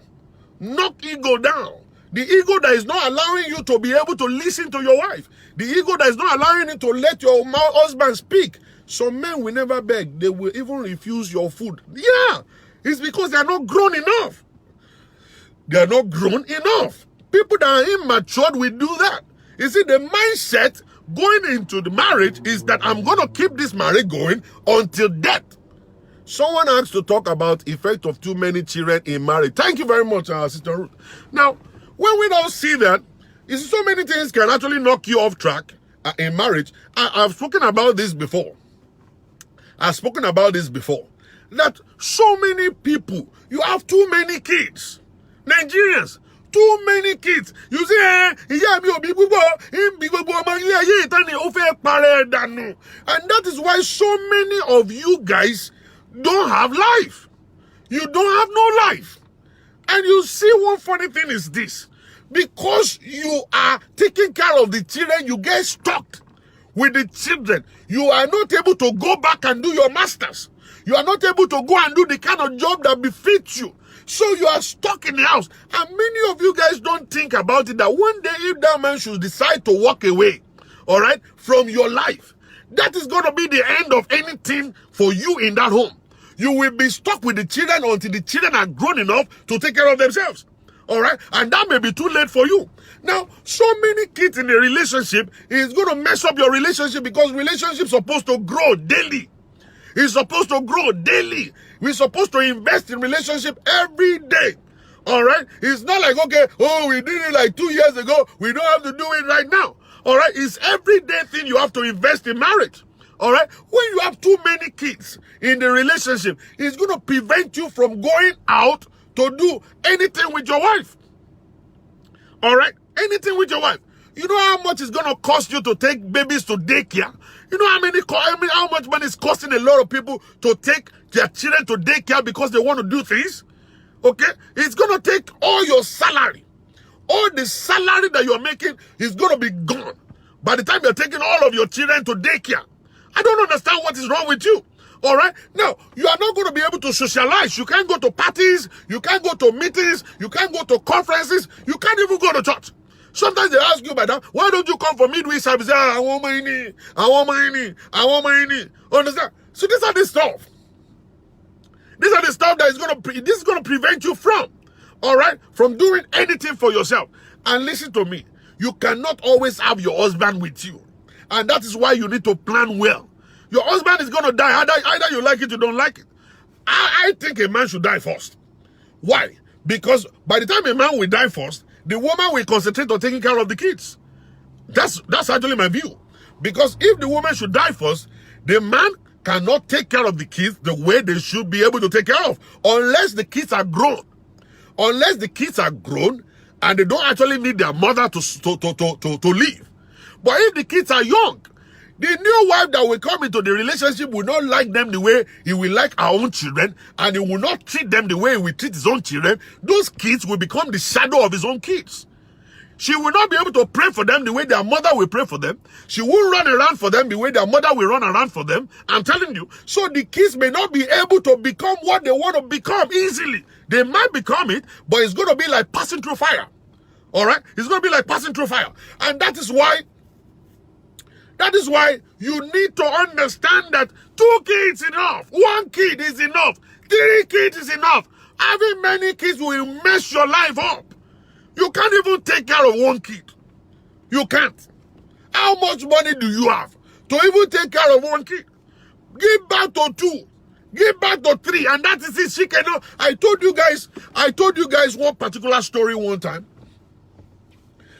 Knock ego down. The ego that is not allowing you to be able to listen to your wife. The ego that is not allowing you to let your husband speak. Some men will never beg. They will even refuse your food. Yeah. It's because they are not grown enough. They are not grown enough. People that are immature will do that. You see, the mindset going into the marriage is that I'm going to keep this marriage going until death. Someone asked to talk about effect of too many children in marriage. Thank you very much, Sister Ruth. Now, when we don't see that, you see, so many things can actually knock you off track in marriage. I've spoken about this before. That so many people, you have too many kids. Nigerians, too many kids. You say, and that is why so many of you guys don't have life. You don't have no life. And you see, one funny thing is this. Because you are taking care of the children, you get stuck with the children. You are not able to go back and do your masters. You are not able to go and do the kind of job that befits you. So you are stuck in the house. And many of you guys don't think about it, that one day if that man should decide to walk away, all right, from your life, that is going to be the end of anything for you in that home. You will be stuck with the children until the children are grown enough to take care of themselves. All right? And that may be too late for you. Now, so many kids in a relationship is going to mess up your relationship, because relationships are supposed to grow daily. It's supposed to grow daily. We're supposed to invest in relationship every day. All right? It's not like, okay, oh, we did it like 2 years ago. We don't have to do it right now. All right? It's everyday thing you have to invest in marriage. All right? When you have too many kids in the relationship, it's going to prevent you from going out to do anything with your wife. All right? Anything with your wife. You know how much it's going to cost you to take babies to daycare? You know how much money is costing a lot of people to take their children to daycare because they want to do things? Okay? It's going to take all your salary. All the salary that you're making is going to be gone by the time you're taking all of your children to daycare. I don't understand what is wrong with you. All right? Now, you are not going to be able to socialize. You can't go to parties. You can't go to meetings. You can't go to conferences. You can't even go to church. Sometimes they ask you, madam, why don't you come for midweek service? I want money. Understand? So these are the stuff. These are the stuff that is going to prevent you from. all right, from doing anything for yourself. And listen to me, you cannot always have your husband with you. And that is why you need to plan well. Your husband is going to die. Either you like it or you don't like it. I think a man should die first. Why? Because by the time a man will die first, the woman will concentrate on taking care of the kids. That's actually my view. Because if the woman should die first, the man cannot take care of the kids the way they should be able to take care of. Unless the kids are grown. Unless the kids are grown and they don't actually need their mother to leave. But if the kids are young, the new wife that will come into the relationship will not like them the way he will like our own children, and he will not treat them the way he will treat his own children. Those kids will become the shadow of his own kids. She will not be able to pray for them the way their mother will pray for them. She won't run around for them the way their mother will run around for them. I'm telling you. So the kids may not be able to become what they want to become easily. They might become it, but it's going to be like passing through fire. All right? It's going to be like passing through fire. And that is why you need to understand that 2 kids is enough. 1 kid is enough. 3 kids is enough. Having many kids will mess your life up. You can't even take care of 1 kid. You can't. How much money do you have to even take care of 1 kid? Give back to 2. Give back to 3. And that is it. She cannot. I told you guys one particular story one time.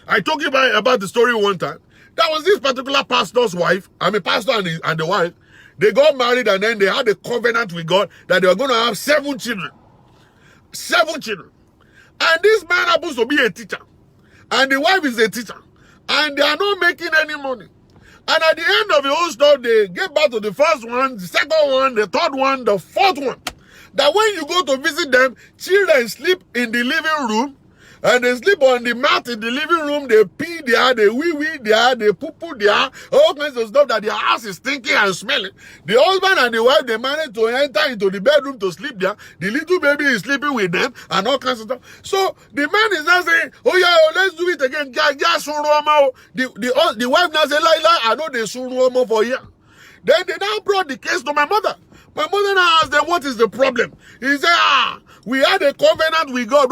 I told you about the story one time. That was this particular pastor's wife. Pastor and the wife. They got married and then they had a covenant with God that they were going to have 7 children. 7 children. And this man happens to be a teacher. And the wife is a teacher. And they are not making any money. And at the end of the whole story, they get back to the first one, the second one, the third one, the fourth one. That when you go to visit them, children sleep in the living room. And they sleep on the mat in the living room. They pee there, they wee there, they poo there. All kinds of stuff that their house is stinking and smelling. The husband and the wife, they manage to enter into the bedroom to sleep there. The little baby is sleeping with them and all kinds of stuff. So the man is now saying, oh yeah, let's do it again. The wife now says, Laila, I know they surroma for you. Then they now brought the case to my mother. My mother now asked them, what is the problem? He said, we had a covenant with God,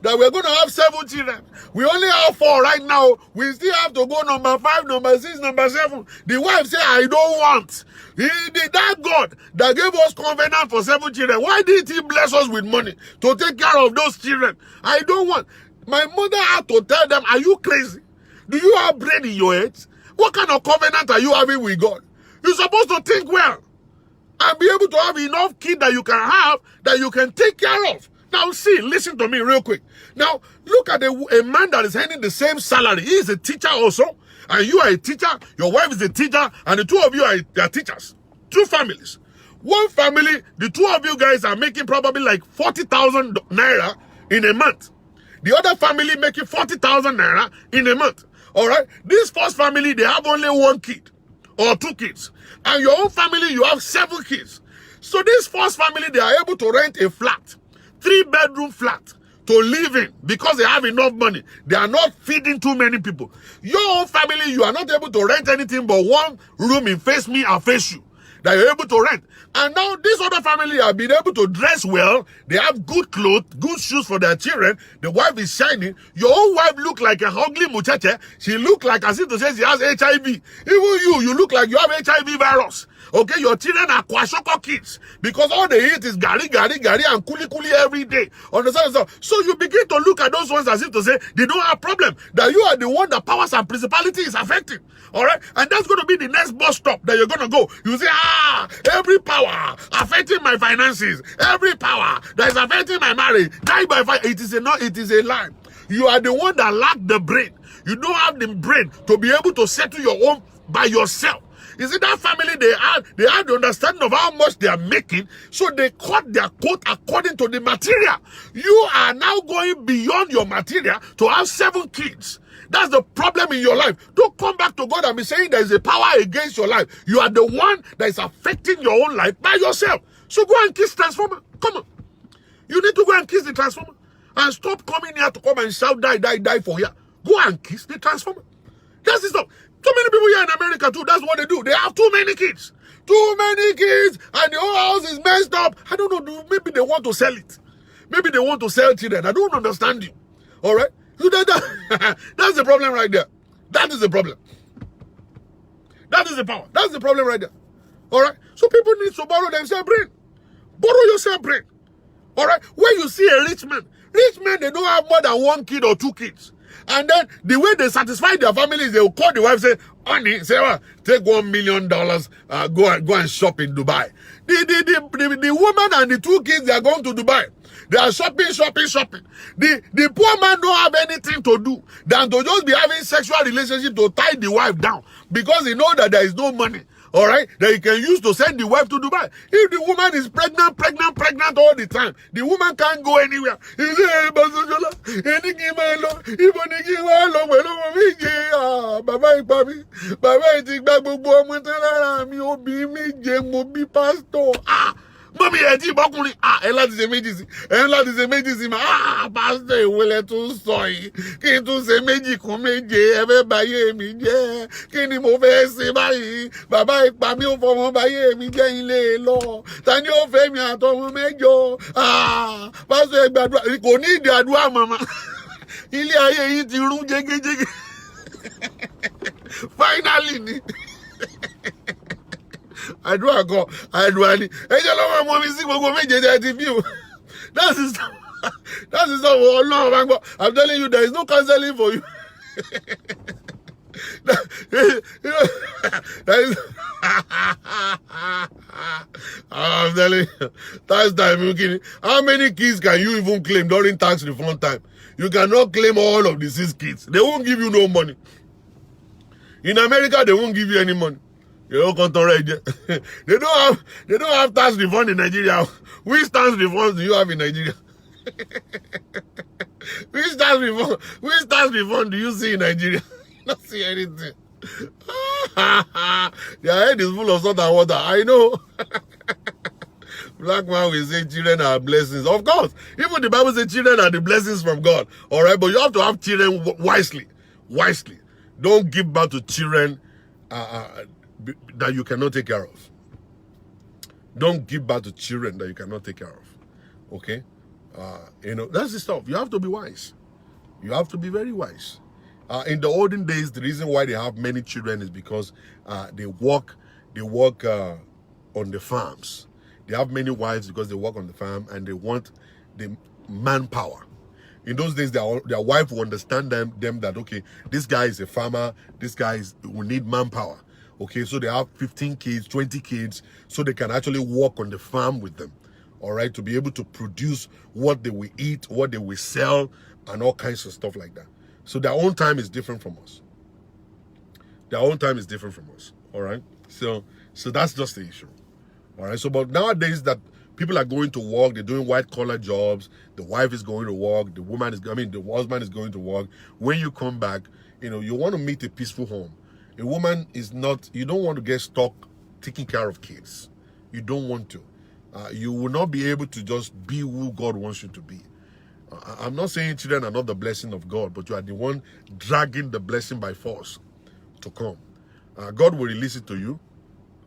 that we're going to have 7 children. We only have 4 right now. We still have to go number 5, number 6, number 7. The wife said, I don't want. That God that gave us covenant for 7 children, why didn't he bless us with money to take care of those children? I don't want. My mother had to tell them, are you crazy? Do you have brain in your head? What kind of covenant are you having with God? You're supposed to think well and be able to have enough kids that you can have, that you can take care of. Now see, listen to me real quick. Now, look at a man that is earning the same salary. He is a teacher also, and you are a teacher, your wife is a teacher, and the 2 of you are teachers. 2 families. 1 family, the 2 of you guys are making probably like 40,000 naira in a month. The other family making 40,000 naira in a month. All right? This first family, they have only 1 kid or 2 kids. And your own family, you have 7 kids. So this first family, they are able to rent a flat, 3-bedroom flat to live in because they have enough money. They are not feeding too many people. Your own family, you are not able to rent anything but 1 room in face me and face you that you're able to rent. And now this other family have been able to dress well. They have good clothes, good shoes for their children. The wife is shining. Your own wife look like a ugly muchacha. She look like as if to say she has HIV. Even you look like you have HIV virus. Okay, your children are kwashoko kids because all they eat is gari and kuli every day. Understand? So you begin to look at those ones as if to say they don't have problem. That you are the one that powers and principality is affecting. All right, and that's going to be the next bus stop that you're going to go. You say, every power affecting my finances, every power that is affecting my marriage, die by fire. It is a lie. You are the one that lack the brain. You don't have the brain to be able to settle your own by yourself. You see, that family, they had the understanding of how much they are making, so they cut their coat according to the material. You are now going beyond your material to have 7 kids. That's the problem in your life. Don't come back to God and be saying there is a power against your life. You are the one that is affecting your own life by yourself. So go and kiss transformer. Come on. You need to go and kiss the transformer. And stop coming here to come and shout, die for you. Go and kiss the transformer. That's the stuff. So many people here in America too, that's what they do. They have too many kids. Too many kids, and the whole house is messed up. I don't know, maybe they want to sell it. Maybe they want to sell children. I don't understand you. All right? So that's the problem right there. That is the problem. That is the power. That's the problem right there. All right? So people need to borrow themselves brain. Borrow yourself brain. All right? When you see a rich man, they don't have more than 1 kid or 2 kids. And then the way they satisfy their families, they will call the wife, say, honey, say, well, take $1 million, go and shop in Dubai. The woman and the 2 kids, they are going to Dubai. They are shopping. The poor man don't have anything to do than to just be having sexual relationship to tie the wife down, because he know that there is no money, all right, that he can use to send the wife to Dubai. If the woman is pregnant all the time, the woman can't go anywhere. He say, hey, Pastor Shola, Mommy, ela diz méjì pastor ìwọlẹ̀ tún sọ yìí, kí n tún ṣe méjì kún méje, ẹ fẹ́ báyé mi jẹ́, kí ni mo fẹ́ ṣe báyìí, bàbá ìpa mi ò fọmọ báyé mi jẹ́ ilé lọ, ta ni ó fẹ́ mi àtọmọ mẹ́jọ, pastor ẹ gbàdúrà, kò ní ìdí àdúrà màmá, ilé ayé yìí ti rún jégéjégé, finally ni. Àdúrà ni. Ẹ jẹ́ lọ́wọ́ ọmọ mi sí gbogbo méje tẹ́ ti bí o. That is all Ọlọ́run bá gbọ́. I'm telling you, there is no counseling for you. I'm telling you, tax time. How many kids can you even claim during tax refund time? You cannot claim all of the 6 kids. They won't give you no money. In America, they won't give you any money. They don't have tax refund in Nigeria. Which tax refund do you have in Nigeria? Which tax refund do you see in Nigeria? You don't see anything. Their head is full of salt and water. I know. Black man will say children are blessings. Of course. Even the Bible says children are the blessings from God. All right, but you have to have children wisely. Don't give birth to children that you cannot take care of. Don't give birth to children that you cannot take care of. Okay? That's the stuff. You have to be wise. You have to be very wise. In the olden days, the reason why they have many children is because they work on the farms. They have many wives because they work on the farm and they want the manpower. In those days, their wife will understand them that, okay, this guy is a farmer, this guy will need manpower. Okay, so they have 15 kids, 20 kids, so they can actually work on the farm with them, all right, to be able to produce what they will eat, what they will sell, and all kinds of stuff like that. So their own time is different from us. All right? So that's just the issue. All right? So, but nowadays that people are going to work, they're doing white-collar jobs, the wife is going to work, the husband is going to work. When you come back, you want to meet a peaceful home. A woman you don't want to get stuck taking care of kids. You don't want to. You will not be able to just be who God wants you to be. I'm not saying children are not the blessing of God, but you are the one dragging the blessing by force to come. God will release it to you,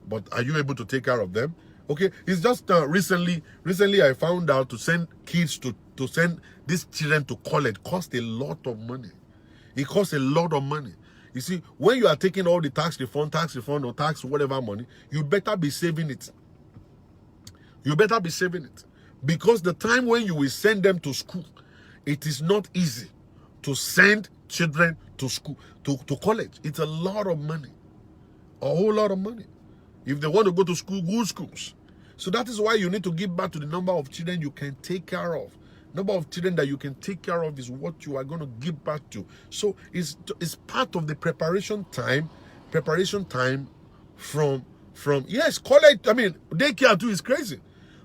but are you able to take care of them? Okay, it's just recently I found out to send kids to send these children to college costs a lot of money. It costs a lot of money. You see, when you are taking all the tax refund or tax whatever money, you better be saving it. Because the time when you will send them to school, it is not easy to send children to school, to college. It's a lot of money. A whole lot of money. If they want to go to school, good schools. So that is why you need to give back to the number of children you can take care of. Number of children that you can take care of is what you are going to give back to. So it's part of the preparation time from yes, college. Daycare too is crazy.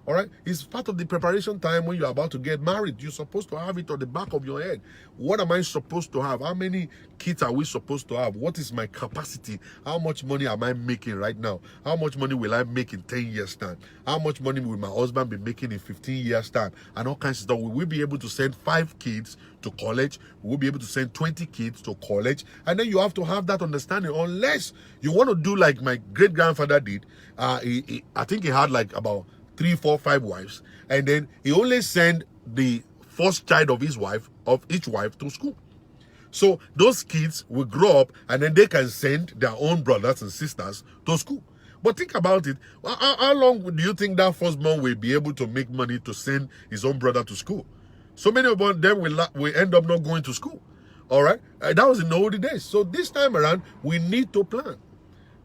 All right, it's part of the preparation time when you're about to get married. You're supposed to have it on the back of your head. What am I supposed to have? How many kids are we supposed to have? What is my capacity? How much money am I making right now? How much money will I make in 10 years' time? How much money will my husband be making in 15 years' time? And all kinds of stuff. Will we be able to send 5 kids to college? Will we be able to send 20 kids to college? And then you have to have that understanding. Unless you want to do like my great-grandfather did. I think he had like about 3, 4, 5 wives, and then he only sent the first child of each wife to school. So those kids will grow up and then they can send their own brothers and sisters to school. But think about it. How long do you think that firstborn will be able to make money to send his own brother to school? So many of them will end up not going to school. All right? That was in the old days. So this time around, we need to plan.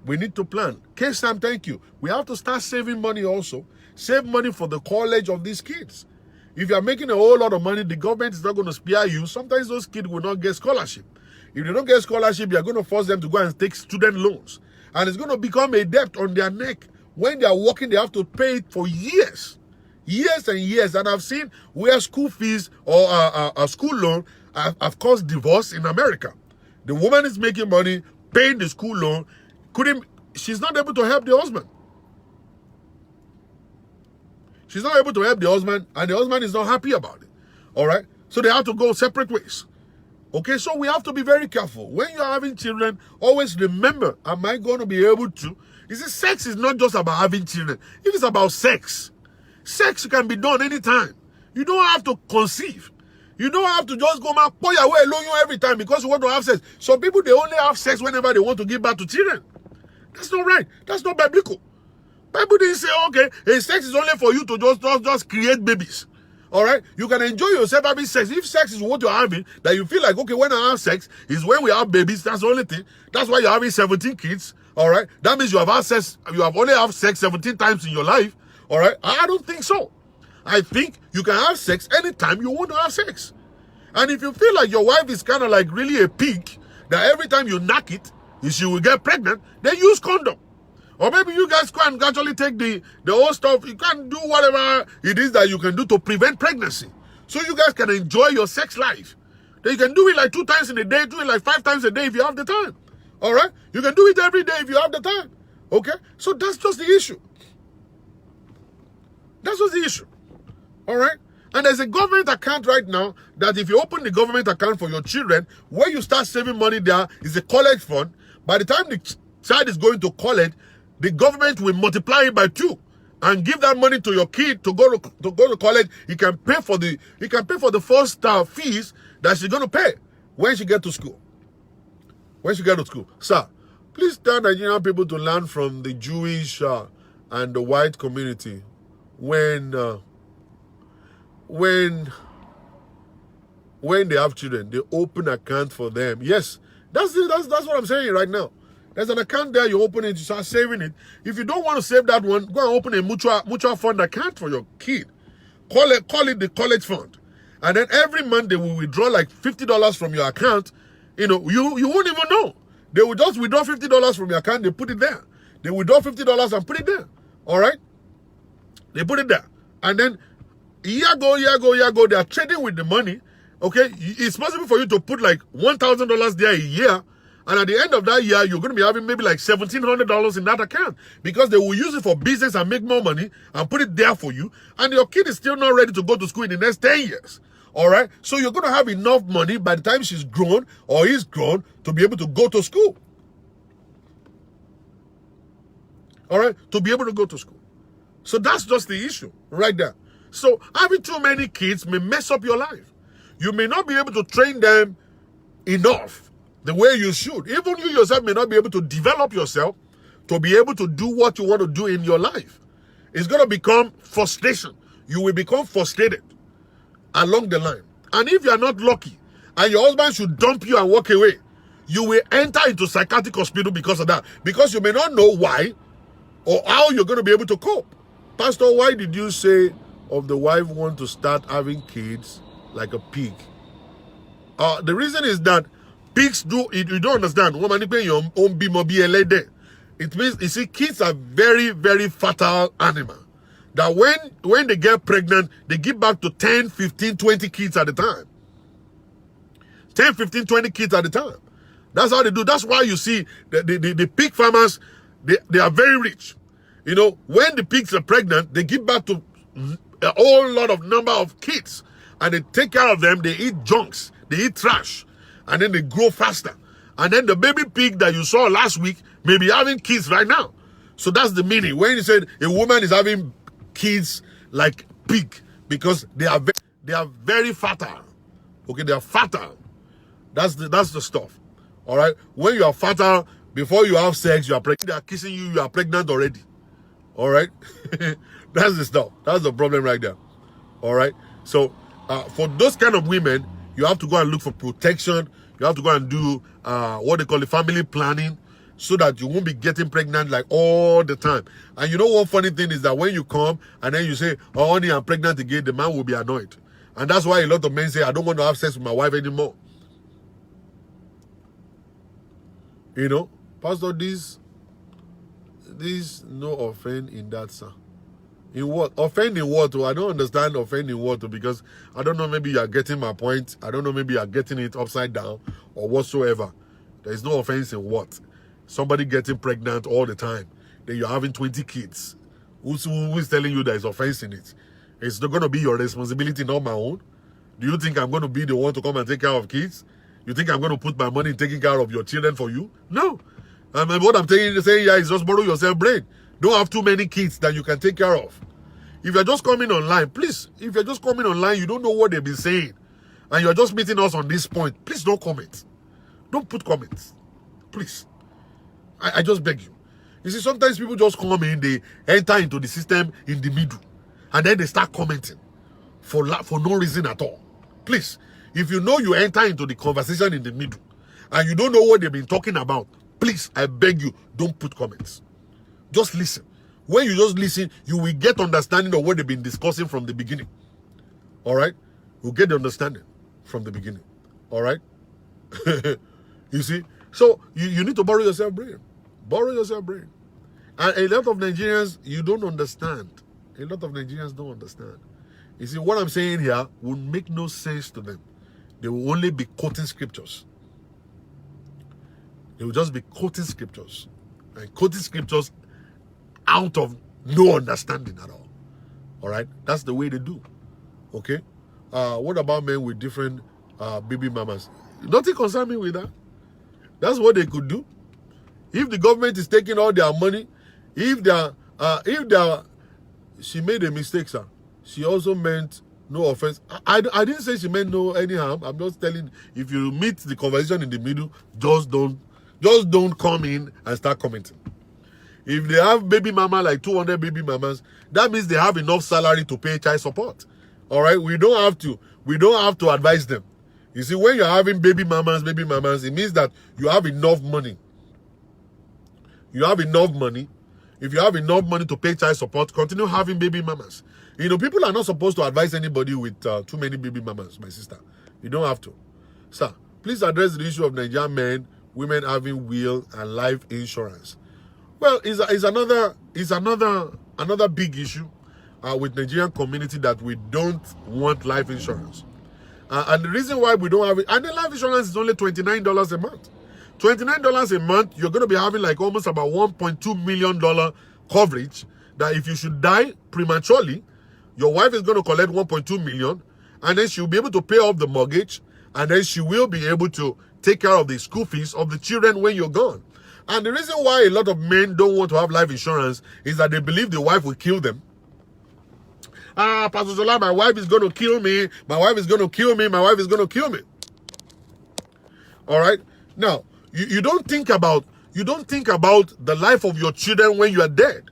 We need to plan. K-Sam, thank you. We have to start saving money also. Save money for the college of these kids. If you are making a whole lot of money, the government is not going to spare you. Sometimes those kids will not get scholarship. If they don't get scholarship, you are going to force them to go and take student loans. And it's going to become a debt on their neck. When they are working, they have to pay it for years. Years and years. And I've seen where school fees or a school loan have caused divorce in America. The woman is making money, paying the school loan. She's not able to help the husband. She's not able to help the husband, and the husband is not happy about it. All right? So they have to go separate ways. Okay? So we have to be very careful. When you are having children, always remember, am I going to be able to? You see, sex is not just about having children. If it's about sex, sex can be done anytime. You don't have to conceive. You don't have to just go and pour your way alone every time because you want to have sex. Some people, they only have sex whenever they want to give birth to children. That's not right. That's not biblical. Bible didn't say, okay, sex is only for you to just create babies. All right? You can enjoy yourself having sex. If sex is what you're having, that you feel like, okay, when I have sex is when we have babies. That's the only thing. That's why you're having 17 kids. All right? That means you have only have sex 17 times in your life. All right? I don't think so. I think you can have sex anytime you want to have sex. And if you feel like your wife is kind of like really a pig, that every time you knock it, she will get pregnant, then use condom. Or maybe you guys can actually take the old stuff. You can do whatever it is that you can do to prevent pregnancy. So you guys can enjoy your sex life. Then you can do it like 2 times in a day, do it like 5 times a day if you have the time. All right? You can do it every day if you have the time. Okay? So that's just the issue. That's just the issue. All right? And there's a government account right now that if you open the government account for your children, where you start saving money there is a college fund. By the time the child is going to college, the government will multiply it by 2 and give that money to your kid to go to college. He can pay for the first fees that she's going to pay when she gets to school. When she gets to school. Sir, please tell Nigerian people to learn from the Jewish and the white community when they have children, they open account for them. Yes, that's what I'm saying right now. There's an account there, you open it, you start saving it. If you don't want to save that one, go and open a mutual fund account for your kid. Call it the college fund. And then every month they will withdraw like $50 from your account. You know, you won't even know. They will just withdraw $50 from your account, they put it there. They withdraw $50 and put it there. All right? They put it there. And then year go, they are trading with the money. Okay? It's possible for you to put like $1,000 there a year. And at the end of that year, you're going to be having maybe like $1,700 in that account because they will use it for business and make more money and put it there for you. And your kid is still not ready to go to school in the next 10 years. All right? So you're going to have enough money by the time she's grown or he's grown to be able to go to school. All right? To be able to go to school. So that's just the issue right there. So having too many kids may mess up your life. You may not be able to train them enough the way you should. Even you yourself may not be able to develop yourself to be able to do what you want to do in your life. It's going to become frustration. You will become frustrated along the line. And if you are not lucky and your husband should dump you and walk away, you will enter into psychiatric hospital because of that. Because you may not know why or how you're going to be able to cope. Pastor, why did you say of the wife want to start having kids like a pig? The reason is that pigs do, you don't understand. It means, you see, kids are very, very fertile animal. That when they get pregnant, they give back to 10, 15, 20 kids at a time. 10, 15, 20 kids at a time. That's how they do. That's why you see the pig farmers, they are very rich. You know, when the pigs are pregnant, they give back to a whole lot of number of kids. And they take care of them. They eat junks. They eat trash. And then they grow faster. And then the baby pig that you saw last week may be having kids right now. So that's the meaning. When you said a woman is having kids like pig, because they are They are very fertile. Okay, they are fertile. That's the stuff. All right. When you are fertile, before you have sex, you are pregnant. They are kissing you, you are pregnant already. All right. That's the stuff. That's the problem right there. All right. So for those kind of women, you have to go and look for protection. You have to go and do what they call the family planning, so that you won't be getting pregnant like all the time. And you know one funny thing is that when you come and then you say, oh, honey, I'm pregnant again, the man will be annoyed. And that's why a lot of men say, I don't want to have sex with my wife anymore. You know, Pastor, this no offense in that, sir. In what? Offend in what? I don't understand offend in what, because I don't know, maybe you are getting my point. I don't know, maybe you are getting it upside down or whatsoever. There is no offense in what? Somebody getting pregnant all the time. Then you're having 20 kids. Who is telling you there is offense in it? It's not going to be your responsibility, not my own. Do you think I'm going to be the one to come and take care of kids? You think I'm going to put my money in taking care of your children for you? No. What I'm saying here is just borrow yourself brain. Don't have too many kids that you can take care of. If you're just coming online, please, if you're just coming online, you don't know what they've been saying, and you're just meeting us on this point, please don't comment. Don't put comments. Please. I just beg you. You see, sometimes people just come in, they enter into the system in the middle, and then they start commenting for no reason at all. Please, if you know you enter into the conversation in the middle, and you don't know what they've been talking about, please, I beg you, don't put comments. Just listen. When you just listen, you will get understanding of what they've been discussing from the beginning. All right? You'll get the understanding from the beginning. All right? You see? So, you need to borrow yourself brain. Borrow yourself brain. And a lot of Nigerians, you don't understand. A lot of Nigerians don't understand. You see, what I'm saying here will make no sense to them. They will only be quoting scriptures. They will just be quoting scriptures. And quoting scriptures out of no understanding at all. All right? That's the way they do. Okay? What about men with different baby mamas? Nothing concerns me with that. That's what they could do. If the government is taking all their money, if she made a mistake, sir. She also meant no offense. I didn't say she meant no any harm. I'm just telling, if you meet the conversation in the middle, just don't come in and start commenting. If they have baby mama, like 200 baby mamas, that means they have enough salary to pay child support. All right, we don't have to advise them. You see, when you're having baby mamas, it means that you have enough money. You have enough money. If you have enough money to pay child support, continue having baby mamas. You know, people are not supposed to advise anybody with too many baby mamas, my sister. You don't have to. Sir, please address the issue of Nigerian men, women having will and life insurance. Well, it's another big issue with Nigerian community, that we don't want life insurance. And the reason why we don't have it, and the life insurance is only $29 a month. $29 a month, you're going to be having like almost about $1.2 million coverage, that if you should die prematurely, your wife is going to collect $1.2 million, and then she'll be able to pay off the mortgage, and then she will be able to take care of the school fees of the children when you're gone. And the reason why a lot of men don't want to have life insurance is that they believe the wife will kill them. Pastor Shola, my wife is going to kill me. My wife is going to kill me. My wife is going to kill me. All right? Now, you don't think about the life of your children when you are dead.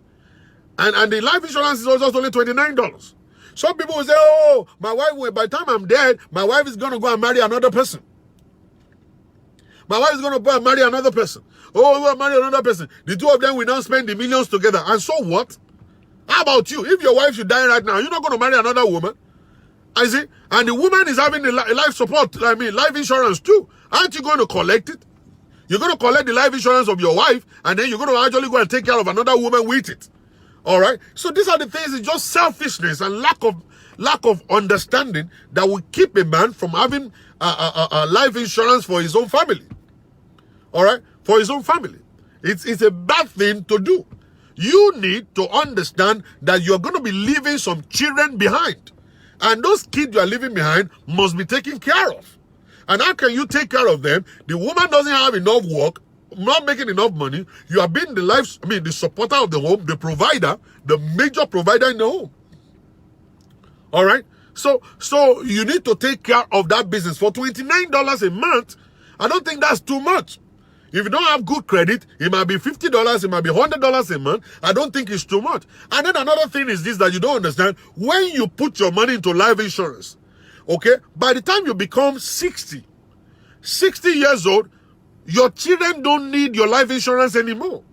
And the life insurance is also only $29. Some people will say, oh, my wife, by the time I'm dead, my wife is going to go and marry another person. My wife is going to go and marry another person. Oh, we'll marry another person. The two of them will now spend the millions together. And so what? How about you? If your wife should die right now, you're not going to marry another woman. I see. And the woman is having the life support, life insurance too. Aren't you going to collect it? You're going to collect the life insurance of your wife, and then you're going to actually go and take care of another woman with it. All right? So these are the things, it's just selfishness and lack of understanding that will keep a man from having a life insurance for his own family. All right? For his own family. It's a bad thing to do. You need to understand that you're going to be leaving some children behind. And those kids you are leaving behind must be taken care of. And how can you take care of them? The woman doesn't have enough work, not making enough money. You are being the supporter of the home, the provider, the major provider in the home. All right? So you need to take care of that business for $29 a month. I don't think that's too much. If you don't have good credit, it might be $50, it might be $100 a month. I don't think it's too much. And then another thing is this that you don't understand. When you put your money into life insurance, okay, by the time you become 60 years old, your children don't need your life insurance anymore.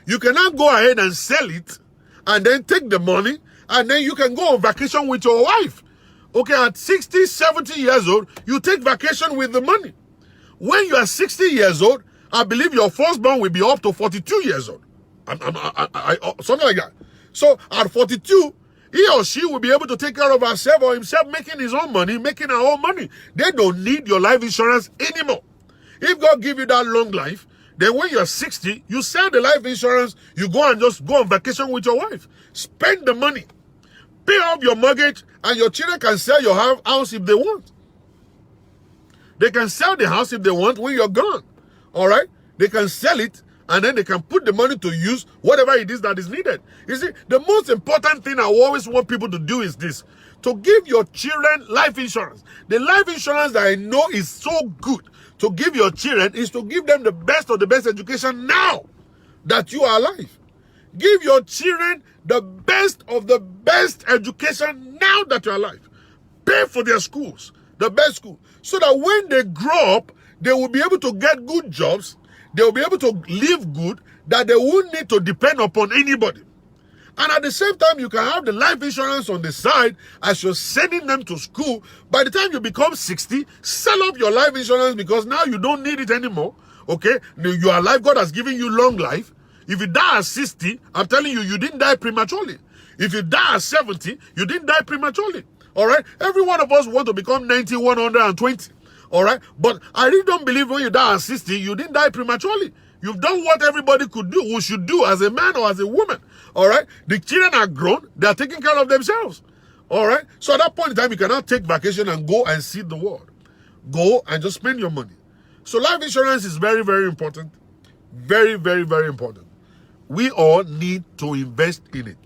You can now go ahead and sell it and then take the money and then you can go on vacation with your wife. Okay, at 60, 70 years old, you take vacation with the money. When you are 60 years old, I believe your firstborn will be up to 42 years old. Something like that. So at 42, he or she will be able to take care of herself or himself, making his own money, making her own money. They don't need your life insurance anymore. If God give you that long life, then when you're 60, you sell the life insurance, you go and just go on vacation with your wife. Spend the money. Pay off your mortgage, and your children can sell your house if they want. They can sell the house if they want when you're gone. All right? They can sell it, and then they can put the money to use whatever it is that is needed. You see, the most important thing I always want people to do is this: to give your children life insurance. The life insurance that I know is so good to give your children is to give them the best of the best education now that you are alive. Give your children the best of the best education now that you're alive. Pay for their schools, the best school, so that when they grow up, they will be able to get good jobs, they will be able to live good, that they won't need to depend upon anybody. And at the same time, you can have the life insurance on the side as you're sending them to school. By the time you become 60, sell up your life insurance because now you don't need it anymore. Okay? You are alive. God has given you long life. If you die at 60, I'm telling you, you didn't die prematurely. If you die at 70, you didn't die prematurely. All right? Every one of us want to become 90, 120. All right? But I really don't believe when you die at 60, you didn't die prematurely. You've done what everybody who should do as a man or as a woman. All right? The children are grown. They are taking care of themselves. All right? So at that point in time, you cannot take vacation and go and see the world. Go and just spend your money. So life insurance is very, very important. Very, very, very important. We all need to invest in it.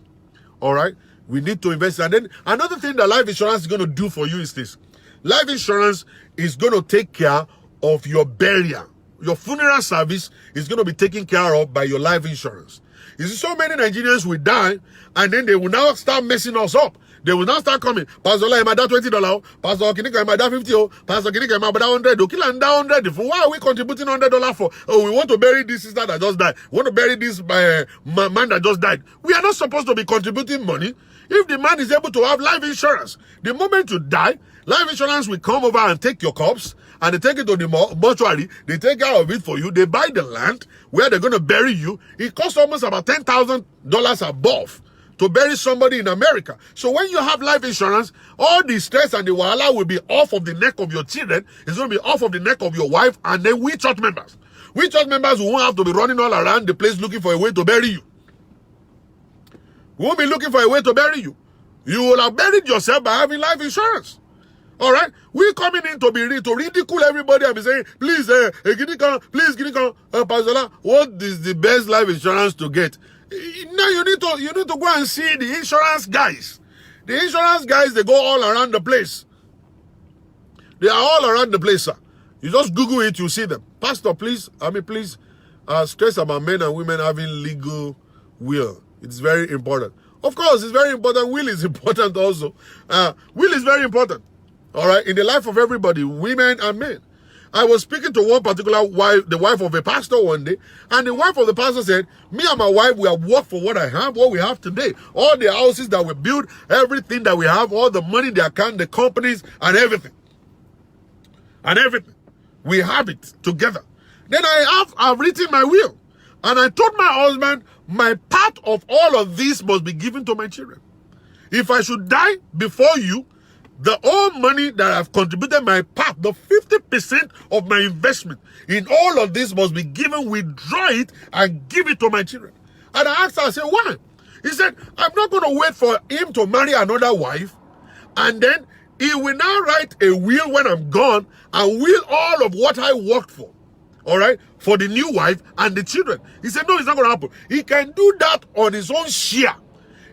All right? We need to invest. And then another thing that life insurance is going to do for you is this. Life insurance is going to take care of your burial. Your funeral service is going to be taken care of by your life insurance. You see, so many Nigerians will die, and then they will now start messing us up. They will now start coming. Pastor Shola, am I that $20? Pastor Kinika, am I that $50? Pastor Kinika, am I that $100? Kill and that $100. Why are we contributing $100 for? Oh, we want to bury this sister that just died. We want to bury this man that just died. We are not supposed to be contributing money. If the man is able to have life insurance, the moment you die, life insurance will come over and take your corpse, and they take it to the mortuary. They take care of it for you. They buy the land where they're going to bury you. It costs almost about $10,000 above to bury somebody in America. So when you have life insurance, all the stress and the wahala will be off of the neck of your children. It's going to be off of the neck of your wife, and then we church members. We church members won't have to be running all around the place looking for a way to bury you. We won't be looking for a way to bury you. You will have buried yourself by having life insurance. All right? We're coming in to ridicule everybody and be saying, please, Ginika, Pastor Shola, what is the best life insurance to get? Now you need to go and see the insurance guys. The insurance guys, they go all around the place. They are all around the place, sir. You just Google it, you see them. Pastor, please stress about men and women having legal will. It's very important. Of course, it's very important. Will is important also. Will is very important. All right, in the life of everybody, women and men. I was speaking to one particular wife, the wife of a pastor one day, and the wife of the pastor said, me and my wife, we have worked for what we have today. All the houses that we build, everything that we have, all the money, the account, the companies, and everything. And everything. We have it together. Then I've written my will. And I told my husband, my part of all of this must be given to my children. If I should die before you, the whole money that I've contributed, my part, the 50% of my investment in all of this must be given, withdraw it, and give it to my children. And I asked her, I said, why? He said, I'm not going to wait for him to marry another wife, and then he will now write a will when I'm gone, and will all of what I worked for, all right, for the new wife and the children. He said, no, it's not going to happen. He can do that on his own share.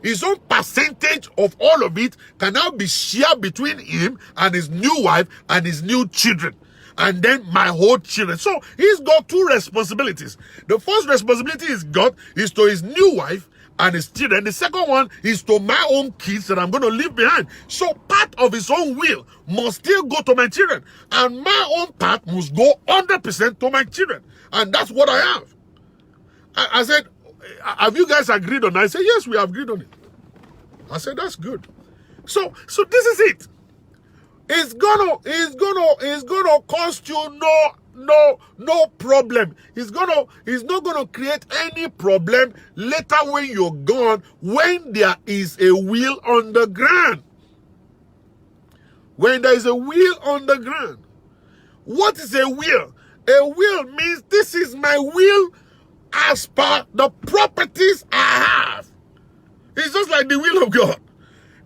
his own percentage of all of it can now be shared between him and his new wife and his new children. And then my whole children. So he's got two responsibilities. The first responsibility he's got is to his new wife and his children. The second one is to my own kids that I'm going to leave behind. So part of his own will must still go to my children. And my own part must go 100% to my children. And that's what I have. I said, have you guys agreed on it? I said, yes, we have agreed on it. I said, that's good. So this is it. It's gonna cost you no problem. It's not gonna create any problem later when you're gone, when there is a will on the ground. When there is a will on the ground. What is a will? A will means this is my will as per the properties I have. It's just like the will of God.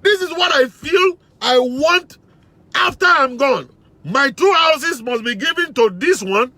This is what I feel I want after I'm gone. My 2 houses must be given to this one.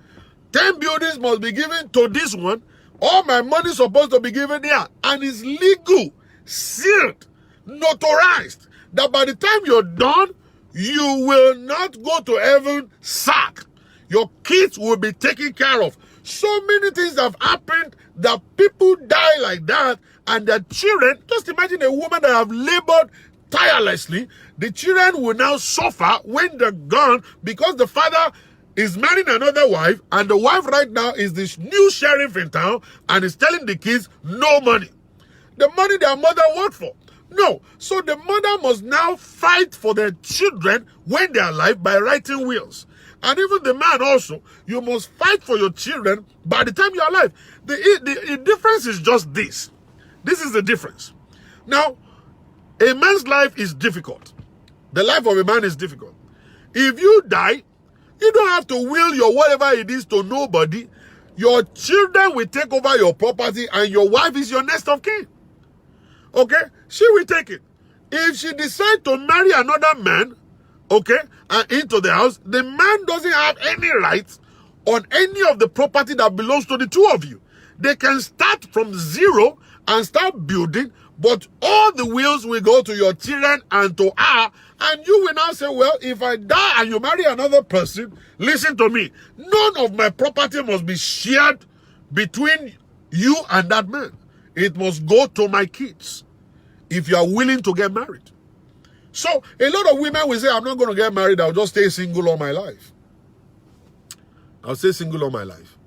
10 buildings must be given to this one. All my money is supposed to be given here. And it's legal, sealed, notarized. That by the time you're done, you will not go to heaven sad. Your kids will be taken care of. So many things have happened that people die like that. And their children, just imagine a woman that have labored tirelessly, the children will now suffer when they're gone because the father is marrying another wife and the wife right now is this new sheriff in town and is telling the kids no money. The money their mother worked for. No. So the mother must now fight for their children when they are alive by writing wills. And even the man also, you must fight for your children by the time you're alive. The difference is just this. This is the difference. Now, a man's life is difficult. The life of a man is difficult. If you die, you don't have to will your whatever it is to nobody. Your children will take over your property and your wife is your next of kin. Okay? She will take it. If she decides to marry another man, okay, and into the house, the man doesn't have any rights on any of the property that belongs to the two of you. They can start from zero and start building, but all the wills will go to your children and to her. And you will now say, well, if I die and you marry another person, listen to me. None of my property must be shared between you and that man. It must go to my kids if you are willing to get married. So a lot of women will say, I'm not going to get married. I'll just stay single all my life. I'll stay single all my life.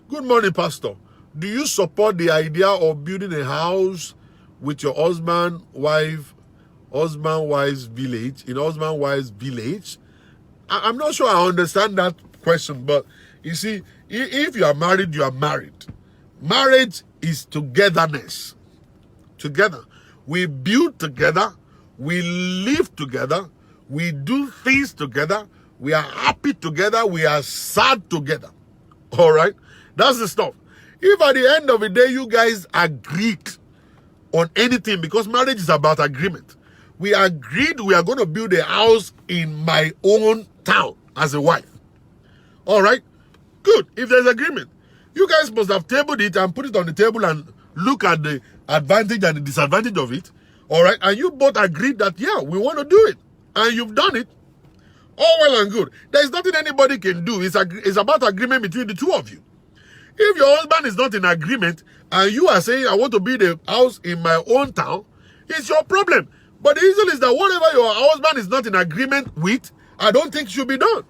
Good morning, Pastor. Do you support the idea of building a house with your husband, wife's village, in husband, wife's village? I'm not sure I understand that question, but you see, if you are married, you are married. Marriage is togetherness. Together. We build together. We live together. We do things together. We are happy together. We are sad together. All right? That's the stuff. If at the end of the day, you guys agreed on anything, because marriage is about agreement. We agreed we are going to build a house in my own town as a wife. All right? Good. If there's agreement, you guys must have tabled it and put it on the table and look at the advantage and the disadvantage of it. All right? And you both agreed that, yeah, we want to do it. And you've done it. All well and good. There's nothing anybody can do. It's about agreement between the two of you. If your husband is not in agreement and you are saying, I want to build a house in my own town, it's your problem. But the reason is that whatever your husband is not in agreement with, I don't think should be done.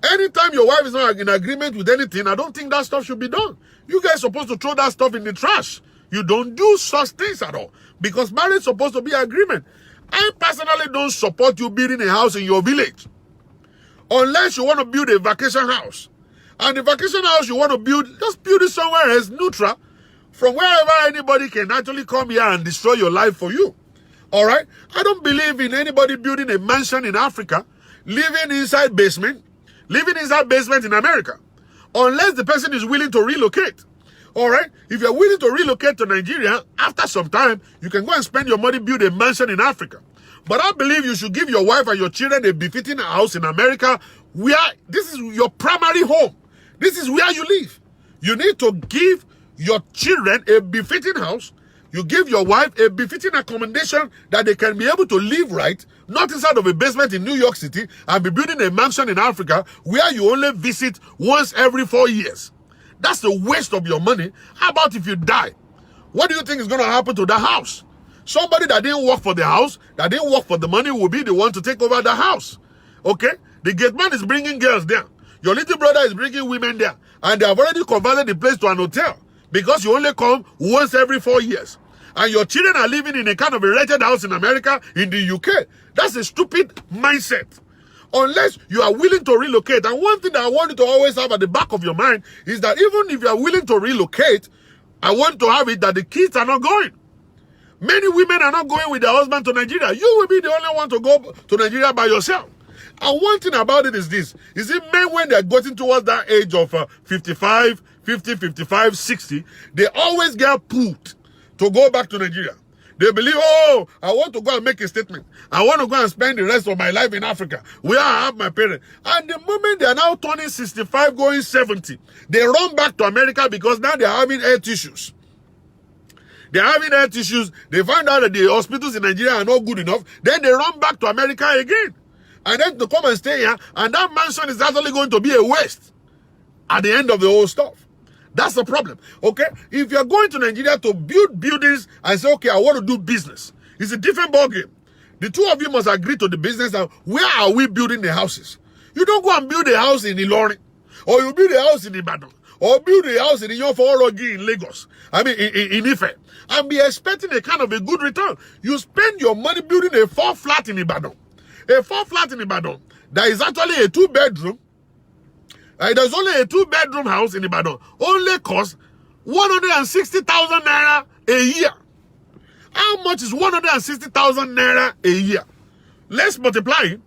Anytime your wife is not in agreement with anything, I don't think that stuff should be done. You guys are supposed to throw that stuff in the trash. You don't do such things at all. Because marriage is supposed to be agreement. I personally don't support you building a house in your village. Unless you want to build a vacation house. And the vacation house you want to build, just build it somewhere else, neutral, from wherever anybody can actually come here and destroy your life for you. All right? I don't believe in anybody building a mansion in Africa, living inside basement in America, unless the person is willing to relocate. All right? If you're willing to relocate to Nigeria, after some time, you can go and spend your money, build a mansion in Africa. But I believe you should give your wife and your children a befitting house in America, where this is your primary home. This is where you live. You need to give your children a befitting house. You give your wife a befitting accommodation that they can be able to live right, not inside of a basement in New York City and be building a mansion in Africa where you only visit once every 4 years. That's the waste of your money. How about if you die? What do you think is going to happen to the house? Somebody that didn't work for the house, that didn't work for the money, will be the one to take over the house. Okay? The gate man is bringing girls there. Your little brother is bringing women there. And they have already converted the place to an hotel because you only come once every 4 years. And your children are living in a kind of a rented house in America, in the UK. That's a stupid mindset. Unless you are willing to relocate. And one thing that I want you to always have at the back of your mind is that even if you are willing to relocate, I want to have it that the kids are not going. Many women are not going with their husband to Nigeria. You will be the only one to go to Nigeria by yourself. And one thing about it is this. Is it men, when they're getting towards that age of 55, 50, 55, 60, they always get pulled to go back to Nigeria. They believe, oh, I want to go and make a statement. I want to go and spend the rest of my life in Africa, where I have my parents. And the moment they are now turning 65, going 70, they run back to America because now they are having health issues. They are having health issues. They find out that the hospitals in Nigeria are not good enough. Then they run back to America again. And then to come and stay here. And that mansion is actually going to be a waste at the end of the whole stuff. That's the problem. Okay? If you're going to Nigeria to build buildings and say, okay, I want to do business, it's a different ballgame. The two of you must agree to the business. And where are we building the houses? You don't go and build a house in Ilorin, or you build a house in Ibadan, or build a house in Iyoforogi in Lagos. I mean, in Ife. And be expecting a kind of a good return. You spend your money building a 4 flat in Ibadan. A 4 flat in Ibadan that is actually a 2-bedroom. There's only a 2-bedroom house in Ibadan. Only costs 160,000 naira a year. How much is 160,000 naira a year? Let's multiply it.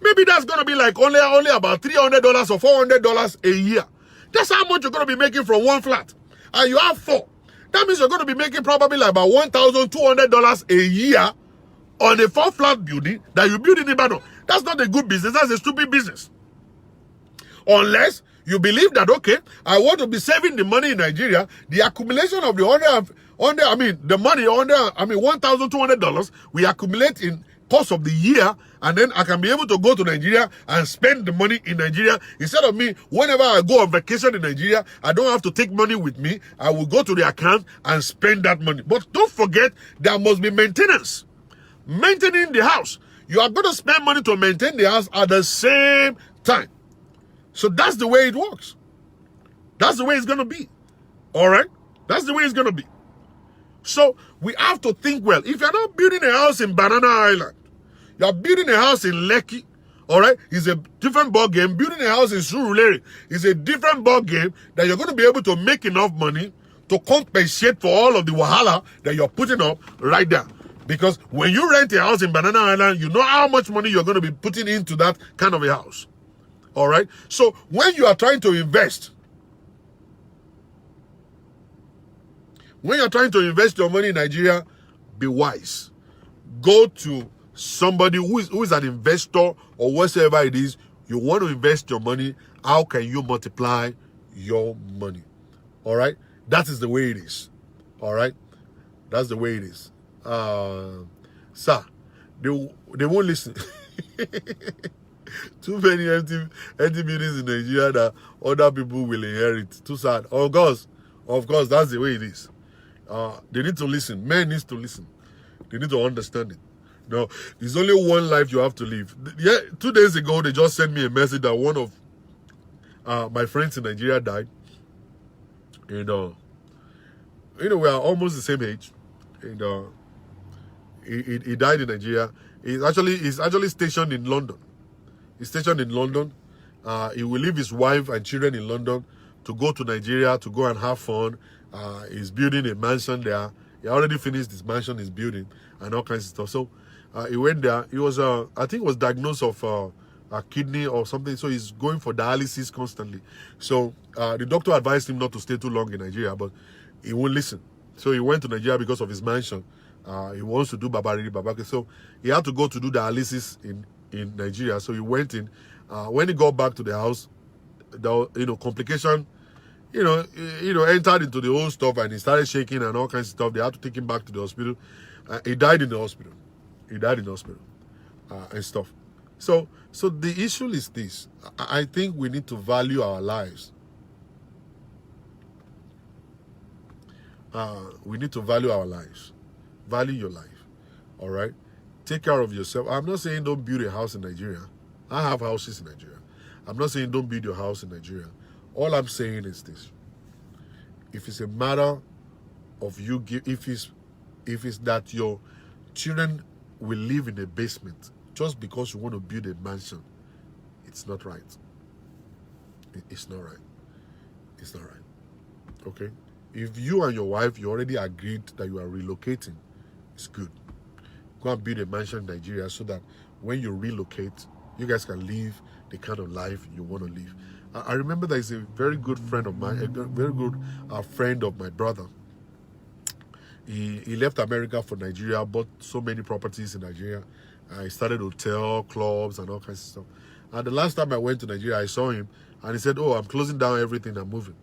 Maybe that's going to be like only about $300 or $400 a year. That's how much you're going to be making from 1 flat. And you have 4. That means you're going to be making probably like about $1,200 a year on a 4 flat building that you build in Ibadan. That's not a good business. That's a stupid business. Unless you believe that, okay, I want to be saving the money in Nigeria, the accumulation of the $1,200 we accumulate in course of the year, and then I can be able to go to Nigeria and spend the money in Nigeria. Instead of me, whenever I go on vacation in Nigeria, I don't have to take money with me. I will go to the account and spend that money. But don't forget, there must be maintenance. Maintaining the house. You are going to spend money to maintain the house at the same time. So that's the way it works. That's the way it's going to be. All right? That's the way it's going to be. So we have to think well. If you're not building a house in Banana Island, you're building a house in Lekki, all right? It's a different ball game. Building a house in Surulere is a different ball game that you're going to be able to make enough money to compensate for all of the wahala that you're putting up right there. Because when you rent a house in Banana Island, you know how much money you're going to be putting into that kind of a house. All right? So when you are trying to invest, your money in Nigeria, be wise. Go to somebody who is an investor or whatever it is. You want to invest your money. How can you multiply your money? All right? That is the way it is. All right? That's the way it is. Sir, they won't listen. Too many empty buildings in Nigeria that other people will inherit. Too sad. Of course, that's the way it is. They need to listen. Men need to listen. They need to understand it. No, there's only one life you have to live. Yeah, 2 days ago, they just sent me a message that one of my friends in Nigeria died. And, we are almost the same age. And he died in Nigeria. He's actually stationed in London. He's stationed in London. He will leave his wife and children in London to go to Nigeria to go and have fun. He's building a mansion there. He already finished his mansion he's building and all kinds of stuff. So he went there. He was, I think, was diagnosed of a kidney or something. So he's going for dialysis constantly. So the doctor advised him not to stay too long in Nigeria, but he won't listen. So he went to Nigeria because of his mansion. He wants to do Babake. So he had to go to do dialysis in Nigeria. So he went in. When he got back to the house, the complication entered into the whole stuff and he started shaking and all kinds of stuff. They had to take him back to the hospital. He died in the hospital. And stuff. So the issue is this. I think we need to value our lives. We need to value our lives. Value your life. All right? Take care of yourself. I'm not saying don't build a house in Nigeria. I have houses in Nigeria. I'm not saying don't build your house in Nigeria. All I'm saying is this. If it's a matter of you, if it's that your children will live in a basement just because you want to build a mansion, it's not right. It's not right. It's not right. Okay? If you and your wife, you already agreed that you are relocating, it's good. Go and build a mansion in Nigeria so that when you relocate, you guys can live the kind of life you want to live. I remember there is a very good friend of mine, a very good friend of my brother. He left America for Nigeria, bought so many properties in Nigeria. He started hotel, clubs, and all kinds of stuff. And the last time I went to Nigeria, I saw him, and he said, "Oh, I'm closing down everything, I'm moving."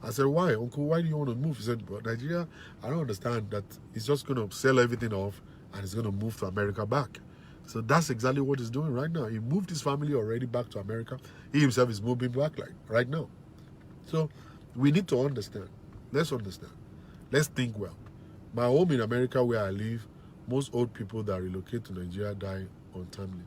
I said, "Why, Uncle? Why do you want to move?" He said, "But Nigeria, I don't understand that he's just going to sell everything off and he's going to move to America back." So that's exactly what he's doing right now. He moved his family already back to America. He himself is moving back right now. So we need to understand. Let's understand. Let's think well. My home in America where I live, most old people that relocate to Nigeria die untimely.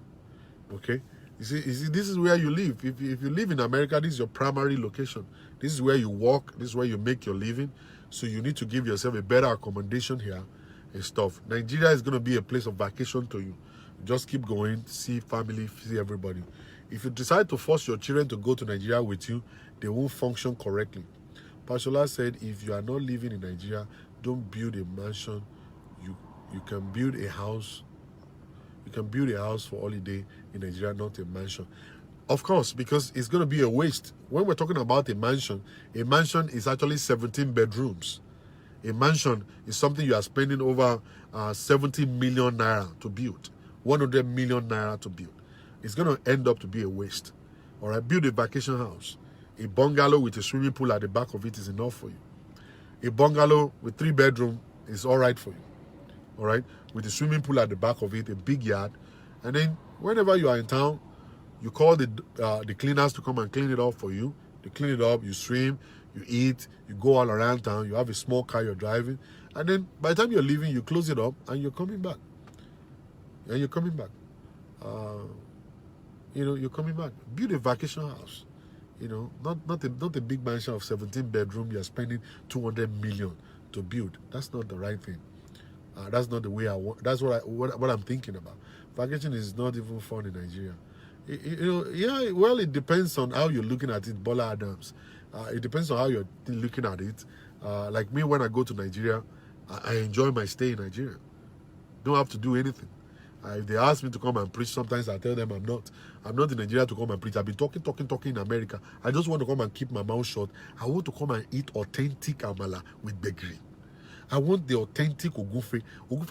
Okay? You see, this is where you live. If you live in America, this is your primary location. This is where you work. This is where you make your living. So you need to give yourself a better accommodation here and stuff. Nigeria is going to be a place of vacation to you. Just keep going, see family, see everybody. If you decide to force your children to go to Nigeria with you, they won't function correctly. Pastor Shola said, if you are not living in Nigeria, don't build a mansion. You can build a house. You can build a house for holiday in Nigeria, not a mansion. Of course, because it's going to be a waste. When we're talking about a mansion is actually 17 bedrooms. A mansion is something you are spending over 70 million naira to build. 100 million naira to build. It's going to end up to be a waste. All right, build a vacation house. A bungalow with a swimming pool at the back of it is enough for you. A bungalow with 3 bedrooms is all right for you. All right, with a swimming pool at the back of it, a big yard. And then whenever you are in town, you call the cleaners to come and clean it up for you. They clean it up, you swim, you eat, you go all around town, you have a small car you're driving. And then by the time you're leaving, you close it up and you're coming back. And you're coming back. You're coming back. Build a vacation house. Not a big mansion of 17 bedrooms. You're spending 200 million to build. That's not the right thing. That's not the way I want. That's what I'm thinking about. Vacation is not even fun in Nigeria. It depends on how you're looking at it, Bola Adams. It depends on how you're looking at it. Like me, when I go to Nigeria, I enjoy my stay in Nigeria. Don't have to do anything. If they ask me to come and preach, sometimes I tell them I'm not in Nigeria to come and preach. I've been talking in America. I just want to come and keep my mouth shut. I want to come and eat authentic amala with begri. I want the authentic ogunfe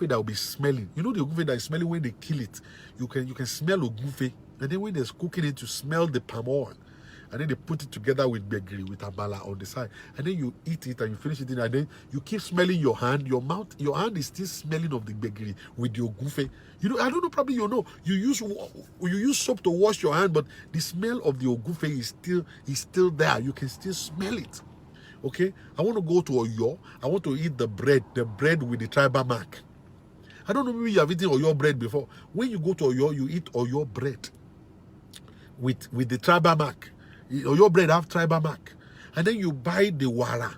that will be smelling. You know the ogunfe that is smelling when they kill it. You can smell ogunfe, and then when they're cooking it, you smell the palm oil. And then they put it together with begri, with amala on the side. And then you eat it and you finish eating it. And then you keep smelling your hand. Your hand is still smelling of the begri with your gufe. I don't know, probably you know. You use soap to wash your hand, but the smell of the ogufe is still there. You can still smell it. Okay? I want to go to Oyo. I want to eat the bread with the tribal mark. I don't know, maybe you have eaten Oyo bread before. When you go to Oyo, you eat Oyo bread with the tribal mark. Your bread have tribal mark. And then you buy the wara.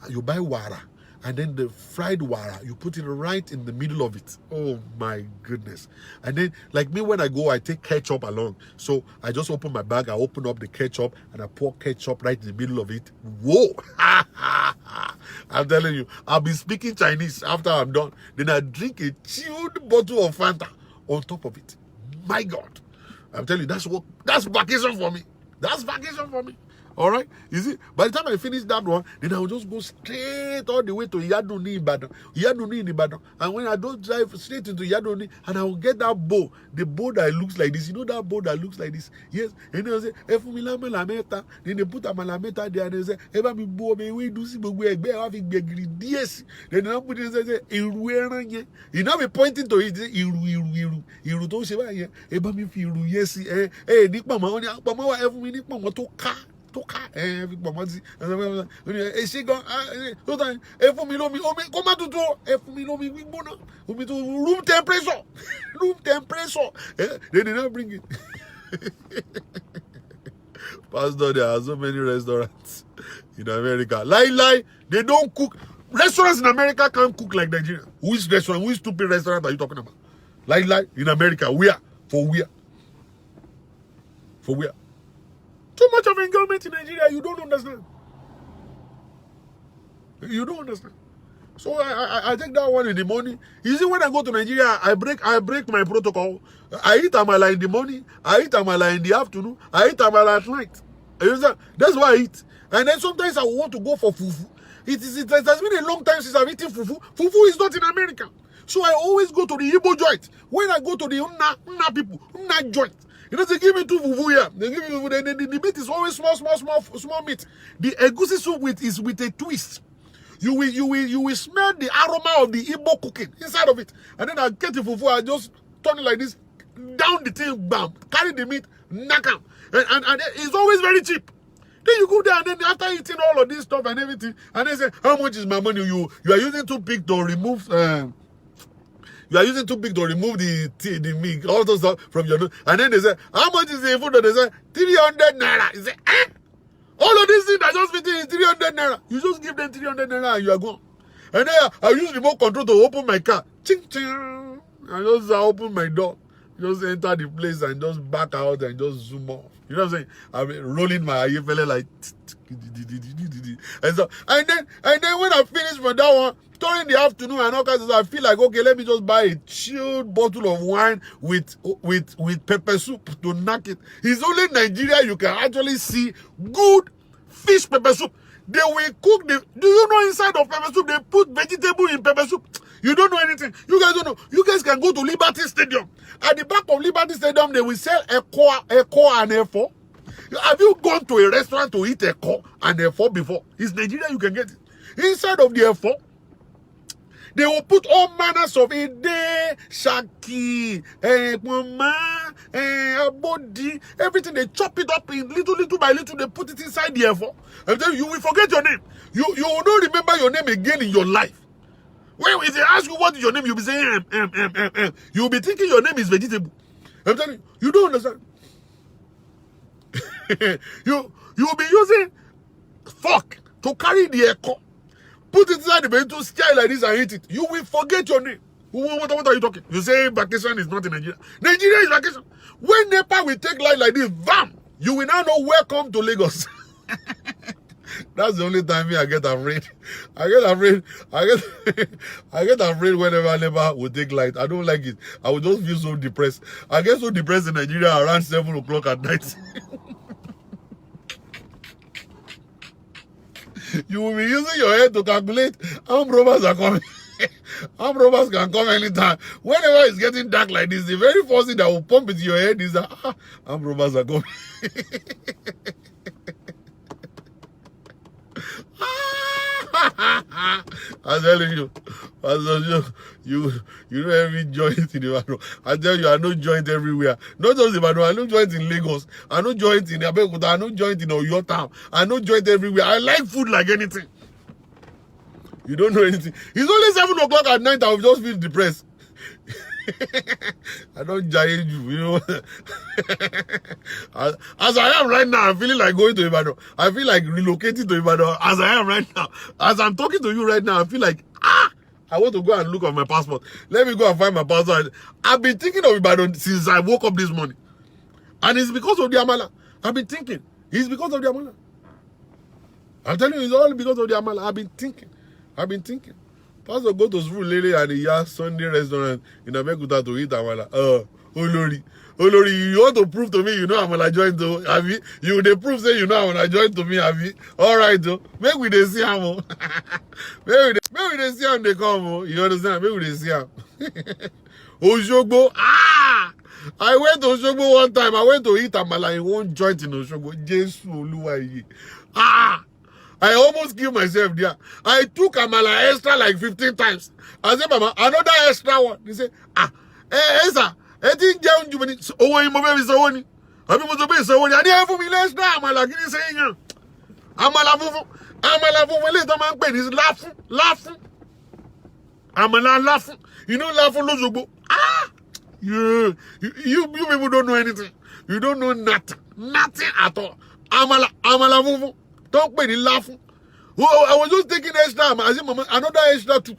You buy wara. And then the fried wara, you put it right in the middle of it. Oh my goodness. And then, like me, when I go, I take ketchup along. So I just open my bag, I open up the ketchup, and I pour ketchup right in the middle of it. Whoa! I'm telling you, I'll be speaking Chinese after I'm done. Then I drink a chilled bottle of Fanta on top of it. My God. I'm telling you, that's vacation for me. That's vacation for me. All right? You see, by the time I finish that one, then I will just go straight all the way to Yaduni in Ibadan. And when I don't drive straight into Yaduni, and I will get that bow, the bow that looks like this. You know that bow that looks like this? Yes. And they'll say, then they put a malameta there, and they say, Eba mi bow, me we do see yes. Then they put it and say, you know, be pointing to it, Iru to Sheba, Eba mi fi Iru, yes, Nick Mama, Nick Mama to car. Every moment, she go. Sometimes, for me, come out to do. For me, we bona. For me to room temperature. They did not bring it. Pastor, there are so many restaurants in America. Lie. They don't cook. Restaurants in America can't cook like Nigeria. Which restaurant? Which stupid restaurant are you talking about? Lie. In America, where? For where? Too much of enjoyment in Nigeria, you don't understand. You don't understand. So I take that one in the morning. You see, when I go to Nigeria, I break my protocol. I eat amala in the morning, I eat amala in the afternoon, I eat amala at night. You understand? That's why I eat. And then sometimes I want to go for fufu. It has been a long time since I've eaten fufu. Fufu is not in America. So I always go to the Igbo joint. When I go to the Unna people, Unna joint, you know, they give me 2 fufu here. They give me the meat is always small meat. The egusi soup is with a twist. You will smell the aroma of the Igbo cooking inside of it. And then I get the fufu, I just turn it like this, down the thing, bam, carry the meat, knock out. And it's always very cheap. Then you go there, and then after eating all of this stuff and everything, and they say, how much is my money? You are using too big to remove you are using too big to remove the meat, all those stuff from your nose. And then they say, how much is the food? And they say, 300 naira. You say, all of these things that just fitting is 300 naira. You just give them 300 naira and you are gone. And then I use remote control to open my car. Ching, ching. I just open my door. Just enter the place and just back out and just zoom off. You know what I'm saying? I'm rolling my eye fella like and then when I finish from that one, during the afternoon and all kinds of stuff, I feel like, okay, let me just buy a chilled bottle of wine with pepper soup to knock it. It's only in Nigeria you can actually see good fish pepper soup. They will cook do you know inside of pepper soup they put vegetable in pepper soup? You don't know anything. You guys don't know. You guys can go to Liberty Stadium. At the back of Liberty Stadium, they will sell Eko and Efo. Have you gone to a restaurant to eat Eko and Efo before? It's Nigeria, you can get it. Inside of the Efo, they will put all manners of Ede, Shaki, Mama, Abodi, everything. They chop it up in little by little. They put it inside the Efo. And then you will forget your name. You will not remember your name again in your life. When if they ask you what is your name, you'll be saying You'll be thinking your name is vegetable. I'm telling you, you don't understand. You'll be using fork to carry the echo, put it inside the bento, style like this and eat it. You will forget your name. What are you talking? You say vacation is not in Nigeria. Nigeria is vacation. When Nepal will take light like this, bam, you will now know welcome to Lagos. That's the only time I get afraid. I get afraid whenever Nepal will take light. I don't like it. I will just feel so depressed. I get so depressed in Nigeria around 7 o'clock at night. You will be using your head to calculate how robbers are coming. Armed robbers can come anytime. Whenever it's getting dark like this, the very first thing that will pump into your head is that armed robbers are coming. I'm telling you, you don't have joint in Ibadan. I tell you, I know joint everywhere. Not just Ibadan, I know joint in Lagos. I know joint in Abeokuta. I know joint in Oyo town. I know joint everywhere. I like food like anything. You don't know anything. It's only 7 o'clock at night. I will just feel depressed. I don't giant you, you know. As I am right now, I'm feeling like going to Ibadan. I feel like relocating to Ibadan. As I am right now, as I'm talking to you right now, I feel like I want to go and look at my passport. Let me go and find my passport. I've been thinking of Ibadan since I woke up this morning, and it's because of the Amala. I've been thinking. It's because of the Amala. I'm telling you, it's all because of the Amala. I've been thinking. Pastor go to school lately and he has Sunday restaurant in Abeokuta to eat Amala. Olori, Olori, you want to prove to me you know I'm gonna join to have you? You they prove say you know I'm gonna join to me, have you? Alright though. Maybe we they see him. Maybe they see him they come. You understand? Maybe they see him. Oshogbo. Ah! I went to Oshogbo one time. I went to eat amala in one joint in Oshogbo. Jesu Oluwaye. Ah! I almost killed myself there. I took amala extra like 15 times. I said, Mama, another extra one. He said, sir. I think down you when it's over in my baby so one. I mean, what's the best? So when I didn't have me last time, I'm like, you saying, I'm a laugh, later man, Ben is laughing. I'm a laughing. You know, laughing, Lozobo. Ah! You people don't know anything. You don't know nothing at all. I'm a laugh. Don't be laughing. Oh, I was just taking extra. I said, Mama, another extra too.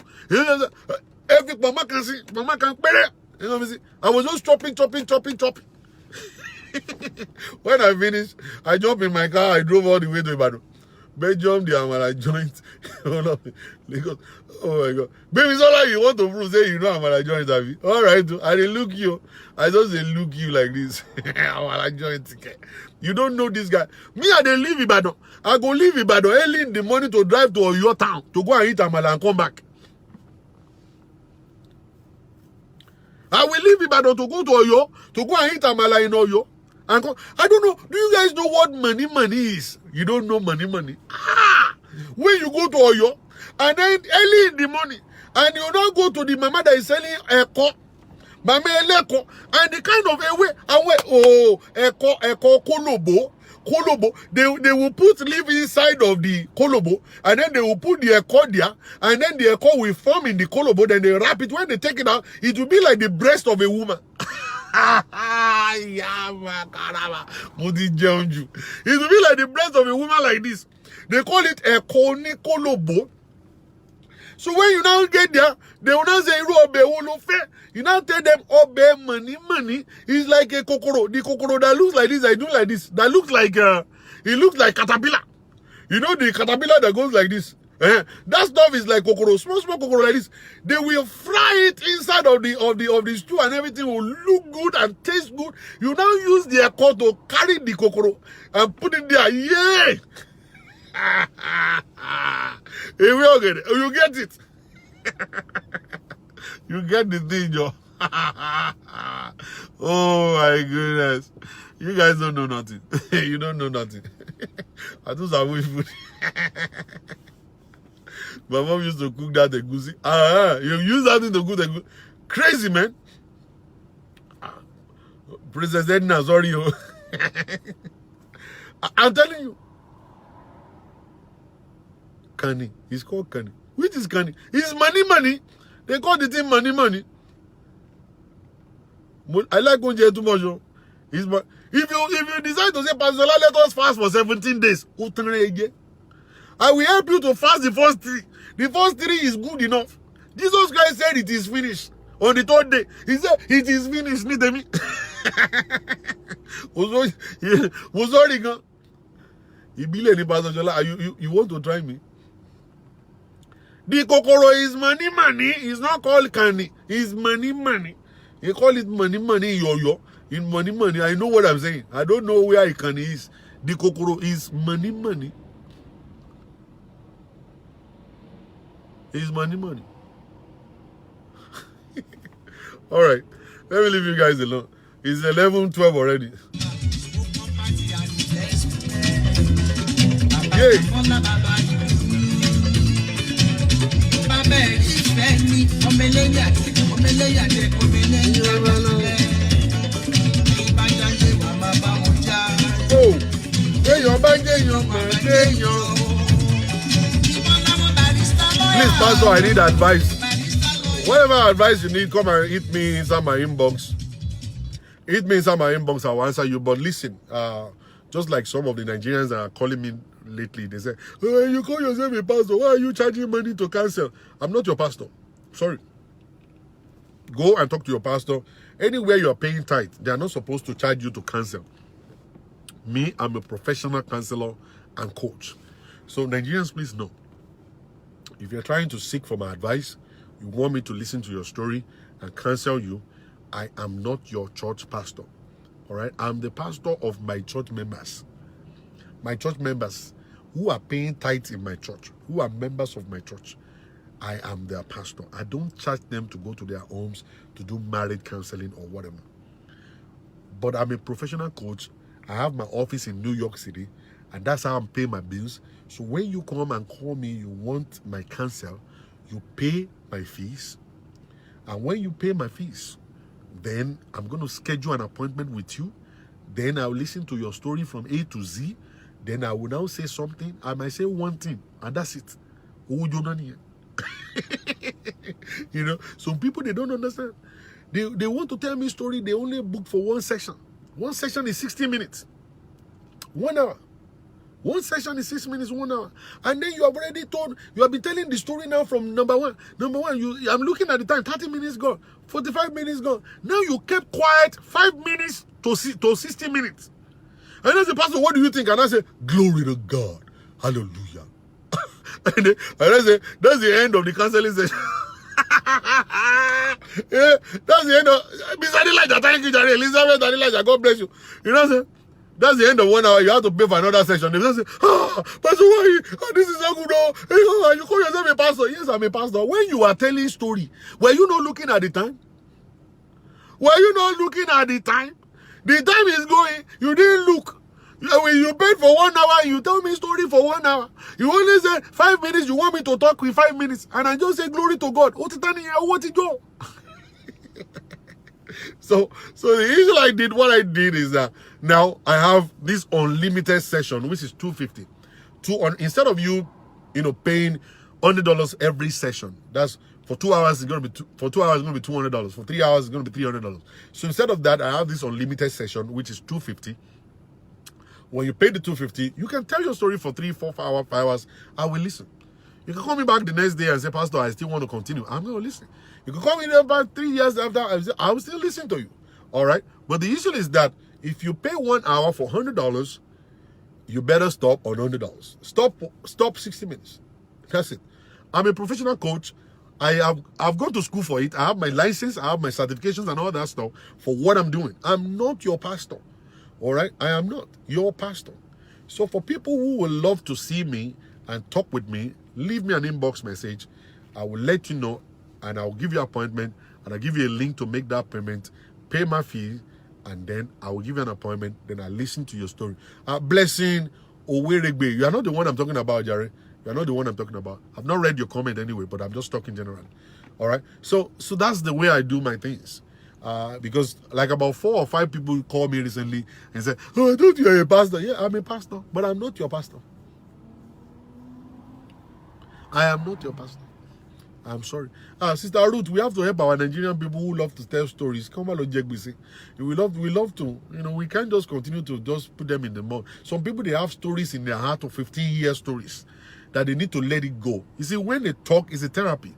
Every Mama can see, Mama can pay it. You know what I'm saying? I was just chopping. When I finished, I jumped in my car. I drove all the way to Ibadan. Belgium, the Amala joint. Because, oh my God. Baby, it's all like you want to prove, say you know Amala joint, have you? All right, I didn't look you. I just didn't look you like this. Amala joint. You don't know this guy. Me, I didn't leave Ibadan. I go leave Ibadan early in the morning to drive to your town to go and eat Amala and come back. I will leave Ibadan to go to Oyo, to go and eat amala in Oyo. And go. I don't know. Do you guys know what money is? You don't know money. Ah! When you go to Oyo, and then early in the morning, and you don't go to the mama that is selling Eko, Mama Eleko, and the kind of Eko Kolobo, they will put leaf inside of the Kolobo, and then they will put the Eko there, and then the Eko will form in the Kolobo, then they wrap it. When they take it out, it will be like the breast of a woman. It will be like the breast of a woman like this. They call it Eko Kolobo. So when you now get there, they will not say, you now tell them, money. It's like a kokoro. The kokoro that looks like this, I do like this. That looks like, it looks like caterpillar. You know the caterpillar that goes like this? That stuff is like kokoro, small kokoro like this. They will fry it inside of the stew and everything will look good and taste good. You now use the Eko to carry the kokoro and put it there. Yeah! You get it. You get the thing, yo. Oh my goodness. You guys don't know nothing. You don't know nothing. I just have food. My mom used to cook that egusi. You use that thing to cook the egusi. Crazy, man. Princess Edna, sorry. I'm telling you. Kani. It's called Kani. Which is Kani? It's money. They call the thing money. I like going too much. If you decide to say, Pastor Shola, let us fast for 17 days. I will help you to fast the first 3. The first 3 is good enough. Jesus Christ said it is finished. On the 3rd day, he said it is finished. You want to try me? The kokoro is money. It's not called candy. It's money. You call it money, yo. In money. I know what I'm saying. I don't know where it can is. The kokoro is money. It's money. All right. Let me leave you guys alone. It's 11:12 already. Yay! Oh, please, Pastor, I need advice. Whatever advice you need, come and hit me inside my inbox. I will answer you. But listen, just like some of the Nigerians that are calling me lately, they say, oh, you call yourself a pastor, why are you charging money to cancel? I'm not your pastor. Sorry. Go and talk to your pastor. Anywhere you are paying tithe, they are not supposed to charge you to cancel. Me, I'm a professional counselor and coach. So Nigerians, please know. If you're trying to seek for my advice, you want me to listen to your story and counsel you, I am not your church pastor. All right? I'm the pastor of my church members. My church members who are paying tithes in my church, who are members of my church. I am their pastor. I don't charge them to go to their homes to do marriage counseling or whatever. But I'm a professional coach. I have my office in New York City, and that's how I'm paying my bills. So when you come and call me, you want my counsel, you pay my fees. And when you pay my fees, then I'm going to schedule an appointment with you. Then I'll listen to your story from A to Z. Then I will now say something. I might say one thing, and that's it. You know, some people, they don't understand. They want to tell me story. They only book for one session. One session is 60 minutes. 1 hour. One session is 6 minutes, 1 hour. And then you have already told, you have been telling the story now from number one. Number one, I'm looking at the time, 30 minutes gone, 45 minutes gone. Now you kept quiet 5 minutes to 60 minutes. And I say, Pastor, what do you think? And I say, glory to God. Hallelujah. And I say, that's the end of the counseling session. Yeah, that's the end of Mr. Elijah. Thank you, Jerry. Elizabeth and Elijah. God bless you. You know what I'm saying? That's the end of 1 hour. You have to pay for another session. They just say, Pastor, why? This is so good. Oh, you call yourself a pastor? Yes, I'm a pastor. When you are telling story, were you not looking at the time? Were you not looking at the time? The time is going. You didn't look. When you paid for 1 hour, you tell me story for 1 hour. You only say 5 minutes. You want me to talk with 5 minutes, and I just say glory to God. What did you? So the issue I did, what I did is that now I have this unlimited session, which is $250. Instead of you paying $100 every session. That's for 2 hours. It's going to be for 2 hours. It's going to be $200. For 3 hours, it's going to be $300. So instead of that, I have this unlimited session, which is $250. When you pay the $250, you can tell your story for 3, 4, 5 hours. I will listen. You can call me back the next day and say, Pastor, I still want to continue. I'm going to listen. You can call me about 3 years after. I will still listen to you. All right? But the issue is that if you pay 1 hour for $100, you better stop on $100. Stop 60 minutes. That's it. I'm a professional coach. I've gone to school for it. I have my license. I have my certifications and all that stuff for what I'm doing. I'm not your pastor. All right? I am not your pastor. So for people who will love to see me and talk with me, leave me an inbox message. I will let you know, and I'll give you an appointment, and I'll give you a link to make that payment, pay my fee, and then I will give you an appointment. Then I listen to your story. Blessing Oweregbe. You are not the one I'm talking about, Jerry. You are not the one I'm talking about. I've not read your comment anyway, but I'm just talking generally. All right? So that's the way I do my things. Because like about 4 or 5 people call me recently and say, oh, I thought you are a pastor. Yeah, I'm a pastor, but I'm not your pastor. I am not your pastor. I'm sorry. Sister Ruth, we have to help our Nigerian people who love to tell stories. Come on, Jegbisi. We love to, we can't just continue to just put them in the mud. Some people, they have stories in their heart of 15-year stories that they need to let it go. You see, when they talk, it's a therapy.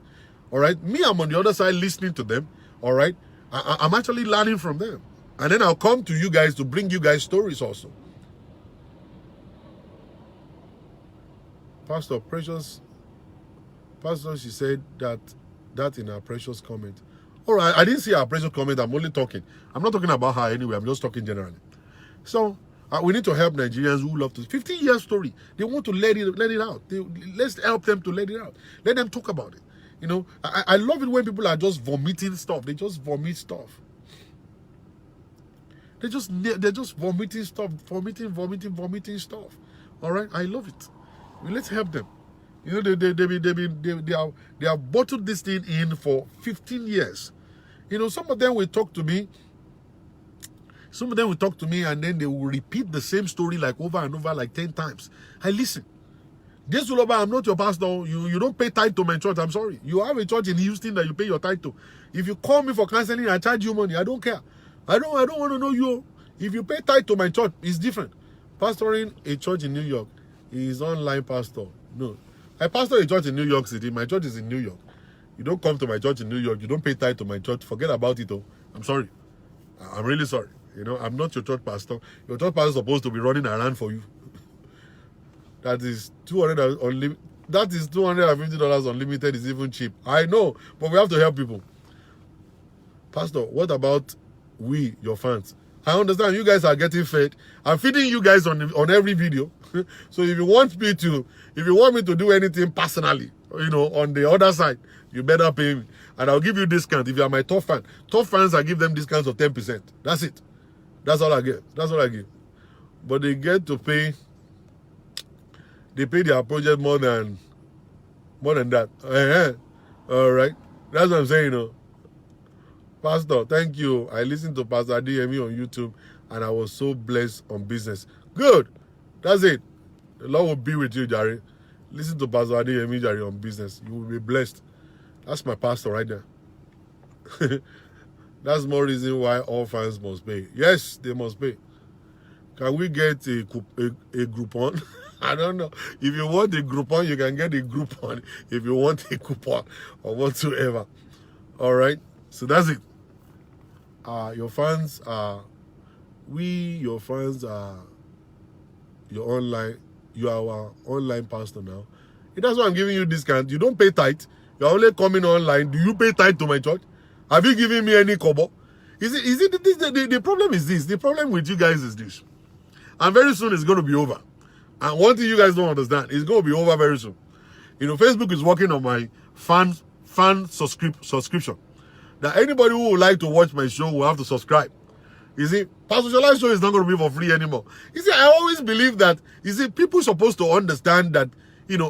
All right? Me, I'm on the other side listening to them. All right? I'm actually learning from them. And then I'll come to you guys to bring you guys stories also. Pastor, she said that in her precious comment. All right, I didn't see her precious comment. I'm only talking. I'm not talking about her anyway. I'm just talking generally. So we need to help Nigerians who love to. 15-year story. They want to let it out. Let's help them to let it out. Let them talk about it. I love it when people are just vomiting stuff. They just vomit stuff. They're just vomiting stuff, vomiting stuff. All right, I love it. Let's help them. They have bottled this thing in for 15 years. Some of them will talk to me. And then they will repeat the same story like over and over, like 10 times. I listen. This Uloba, I'm not your pastor. You don't pay tithe to my church. I'm sorry. You have a church in Houston that you pay your tithe to. If you call me for counseling, I charge you money. I don't care. I don't want to know you. If you pay tithe to my church, it's different. Pastoring a church in New York is online pastor. No. I pastor a church in New York City. My church is in New York. You don't come to my church in New York. You don't pay tithe to my church. Forget about it. I'm sorry. I'm really sorry. I'm not your church pastor. Your church pastor is supposed to be running around for you. That is $250 unlimited is even cheap. I know, but we have to help people. Pastor, what about we, your fans? I understand you guys are getting fed. I'm feeding you guys on every video. So if you want me to do anything personally, on the other side, you better pay me. And I'll give you discount if you are my top fan. Top fans, I give them discounts of 10%. That's it. That's all I get. That's all I give. But they get to pay. They pay their project more than that. All right. That's what I'm saying, Pastor, thank you. I listened to Pastor DME on YouTube and I was so blessed on business. Good. That's it. The Lord will be with you, Jerry. Listen to Pastor DME, Jerry, on business. You will be blessed. That's my pastor right there. That's more reason why all fans must pay. Yes, they must pay. Can we get a Groupon? I don't know. If you want a Groupon, you can get a Groupon. If you want a coupon or whatsoever. All right. So that's it. Your fans are your online. You are our online pastor now. That's why I'm giving you discount. You don't pay tithe. You're only coming online. Do you pay tithe to my church? Have you given me any kobo? The problem is this. The problem with you guys is this. And very soon it's going to be over. And one thing you guys don't understand, it's going to be over very soon. Facebook is working on my fan subscription. That anybody who would like to watch my show will have to subscribe. You see, Pastor Shola's show is not going to be for free anymore. You see, I always believe that, people are supposed to understand that,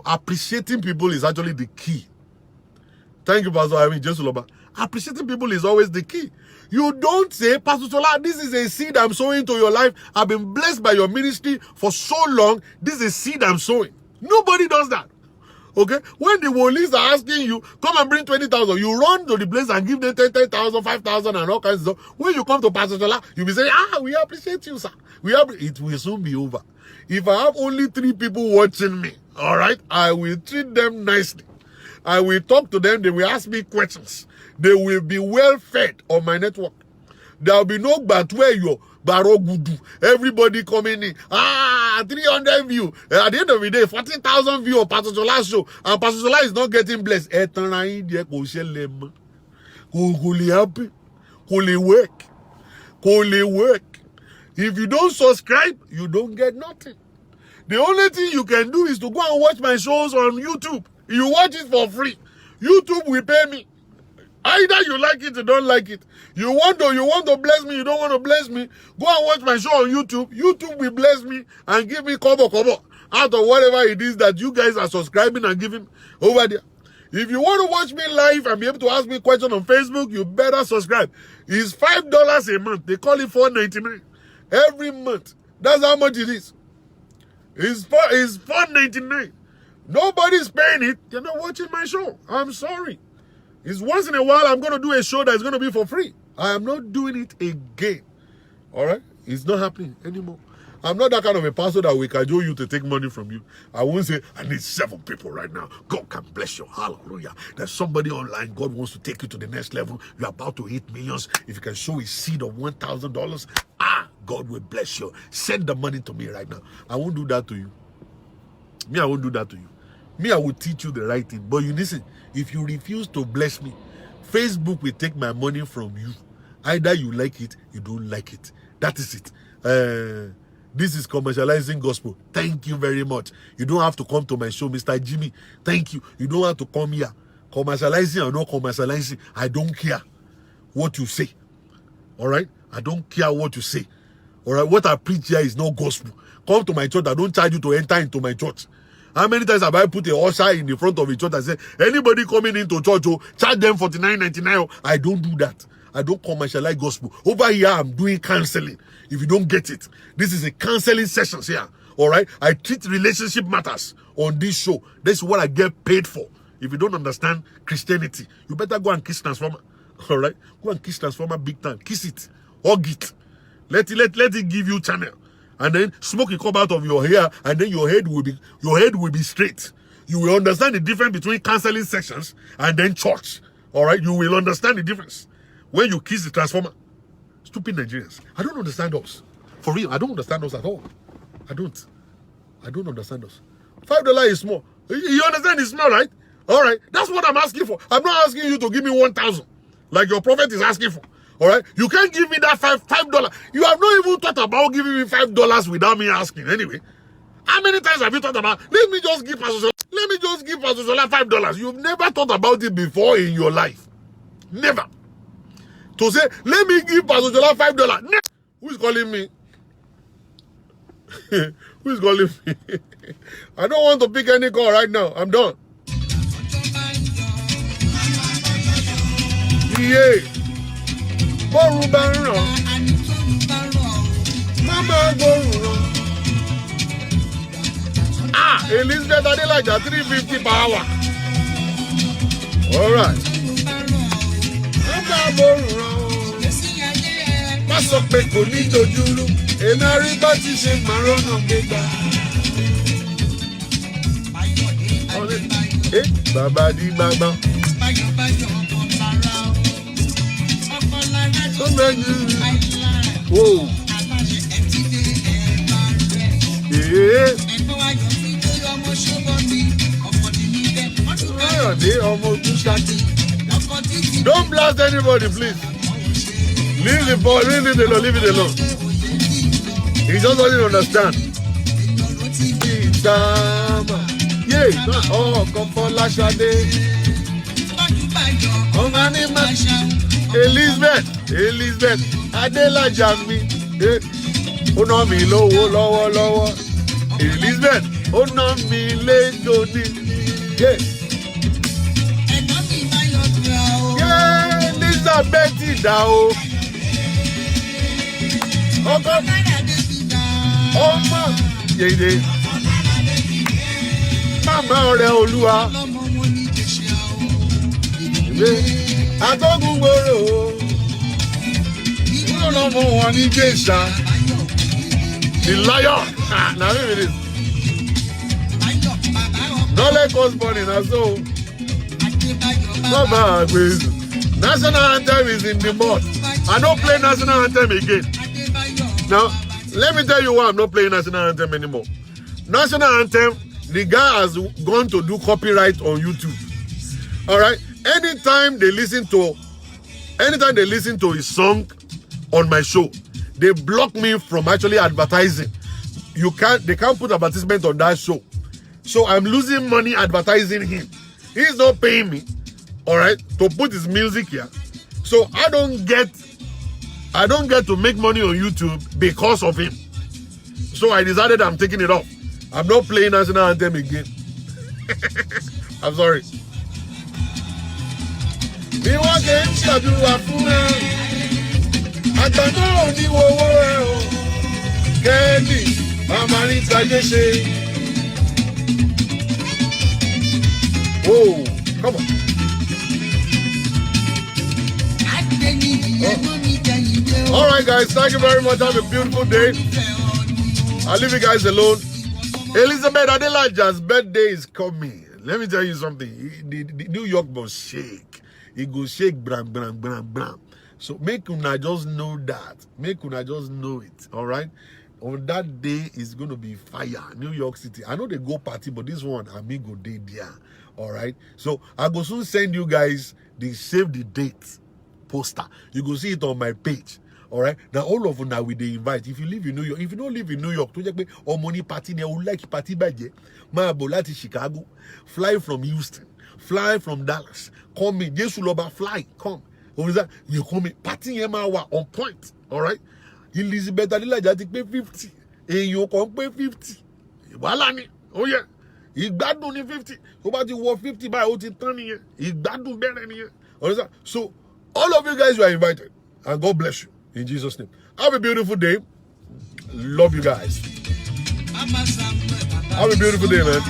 appreciating people is actually the key. Thank you, Pastor. Jesuloba. Appreciating people is always the key. You don't say, Pastor Shola, this is a seed I'm sowing into your life. I've been blessed by your ministry for so long. This is a seed I'm sowing. Nobody does that. Okay? When the Wolis are asking you, come and bring 20,000, you run to the place and give them 10,000, 5,000 and all kinds of stuff. When you come to Pastor Shola, you'll be saying, we appreciate you, sir. It will soon be over. If I have only 3 people watching me, all right, I will treat them nicely. I will talk to them. They will ask me questions. They will be well fed on my network. There will be no Batweyo, Barogudu. Everybody coming in. 300 views. At the end of the day, 14,000 views of Pastor Shola's show. And Pastor Shola is not getting blessed. Work. If you don't subscribe, you don't get nothing. The only thing you can do is to go and watch my shows on YouTube. You watch it for free. YouTube will pay me. Either you like it or don't like it. You want to bless me, you don't want to bless me. Go and watch my show on YouTube. YouTube will bless me and give me kobo out of whatever it is that you guys are subscribing and giving over there. If you want to watch me live and be able to ask me questions on Facebook, you better subscribe. It's $5 a month. They call it $4.99 every month. That's how much it is. It's $4.99. Nobody's paying it. You're not watching my show. I'm sorry. It's once in a while I'm going to do a show that's going to be for free. I am not doing it again. All right? It's not happening anymore. I'm not that kind of a pastor that will cajole you to take money from you. I won't say, I need 7 people right now. God can bless you. Hallelujah. There's somebody online. God wants to take you to the next level. You're about to hit millions. If you can show a seed of $1,000, God will bless you. Send the money to me right now. I won't do that to you. I won't do that to you. I will teach you the right thing. But you listen, if you refuse to bless me, Facebook will take my money from you. Either you like it, you don't like it. That is it. This is commercializing gospel. Thank you very much. You don't have to come to my show, Mr. Jimmy. Thank you. You don't have to come here. Commercializing or not commercializing, I don't care what you say. All right? I don't care what you say. All right? What I preach here is not gospel. Come to my church. I don't charge you to enter into my church. How many times have I put a usher in the front of a church and say, anybody coming into church, charge them $49.99? I don't do that. I don't commercialize gospel. Over here, I'm doing counseling. If you don't get it, this is a counseling session here. All right? I treat relationship matters on this show. That's what I get paid for. If you don't understand Christianity, you better go and kiss Transformer. All right? Go and kiss Transformer big time. Kiss it. Hug it. Let it give you channel. And then smoke will come out of your hair, and then your head will be straight. You will understand the difference between counseling sessions and then church. All right, you will understand the difference when you kiss the Transformer. Stupid Nigerians. I don't understand us. For real, I don't understand us at all. I don't understand us. $5 is small. You understand it's small, right? All right, that's what I'm asking for. I'm not asking you to give me 1,000 like your prophet is asking for. All right? You can't give me that $5. You have not even thought about giving me $5 without me asking anyway. How many times have you thought about, let me just give Pastor Shola $5? You've never thought about it before in your life. Never. To say, let me give Pastor Shola $5. Who is calling me? Who is calling me? I don't want to pick any call right now. I'm done. Yeah. Elizabeth Adelaja, 350 per hour. All right. Paso pe kò ní dojúrú, èmi bá ti ṣe màrọ́nà gbégbá. Bàbá di bàbá. Whoa. Don't blast anybody, please. Leave it alone, leave it alone. He just doesn't understand. Yeah, oh, come for Lashade. Elizabeth, Adela Jami. Ona mi lọ́wọ́. Elizabeth, ona mi lejoni. Yeah. Yeah, Elizabeth Dao. Ọmọ yèyé. Mama ọ̀rẹ́ Olúwa. Atọ́gùn gbòòrò. Ìlọ́mọ wọn ní Jésà. The lion. Now leave it is. Don't let us burn in us. So, national anthem is in the mud. I don't play national anthem again. Now, let me tell you why I'm not playing national anthem anymore. National anthem, the guy has gone to do copyright on YouTube. All right. Anytime they listen to his song on my show, they block me from actually advertising. They can't put advertisement on that show. So I'm losing money advertising him. He's not paying me, all right, to put his music here. So I don't get to make money on YouTube because of him. So I decided I'm taking it off. I'm not playing national anthem again. I'm sorry. Whoa, come on. All right, guys, thank you very much. Have a beautiful day. I'll leave you guys alone. Elizabeth Adelaja's birthday is coming. Let me tell you something. The New York must shake. It go shake, bram, bram, bram, bram. So make una just know that. Make una just know it. All right. On that day, it's going to be fire. New York City. I know they go party, but this one, amigo day there. All right. So I go soon send you guys the save the date poster. You go see it on my page. All right. Now all of them with the invite. If you live in New York, if you don't live in New York, to just or money party, they will like party budget. My bolati Chicago, fly from Houston, fly from Dallas, come in. Jesus Loba, fly, come. What is that? You come in, party on point. All right. Elizabeth Adelaja ti pay 50. You come pay 50. Wala ni. Oh yeah. Ìgbádùn ní 50. Tó bá ti wọ 50 by ó ti tán nìyẹn. Ìgbádùn bẹ̀rẹ̀ nìyẹn. Understand? So all of you guys were invited, and God bless you in Jesus' name. Have a beautiful day. Love you guys. Have a beautiful day, man.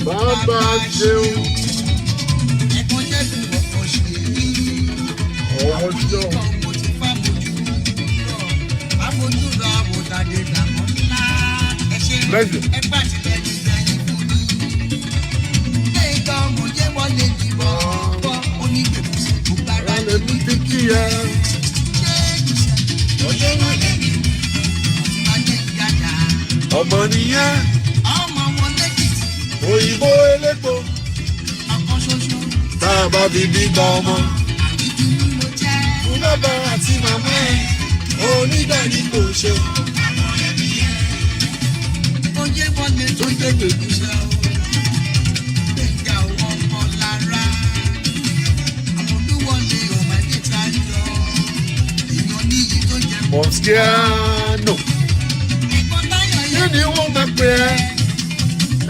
Baba Joe. Bless you. Ọmọ nìyẹn, òyìnbó elépo, tá a bá fi bí gba ọmọ. onídàárí kò ṣe. Oyè wọlé tó gbé gbègbè ṣe o. Gbẹ̀ngà ọmọ lára. Àwọn olúwọlé ọmọ ẹni tá a lọ. Èèyàn níyì tó jẹ. Mọ̀síánù. Ẹ̀gbọ́n Táyọ̀ Kí yẹn. ni wọ́n máa pè é?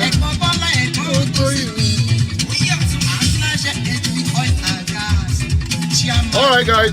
Ẹ̀gbọ́n Bọ́lá ẹ̀gbọ́n tó sì mí. Aláṣẹ ẹ̀dùn oil and gas. All right, guys.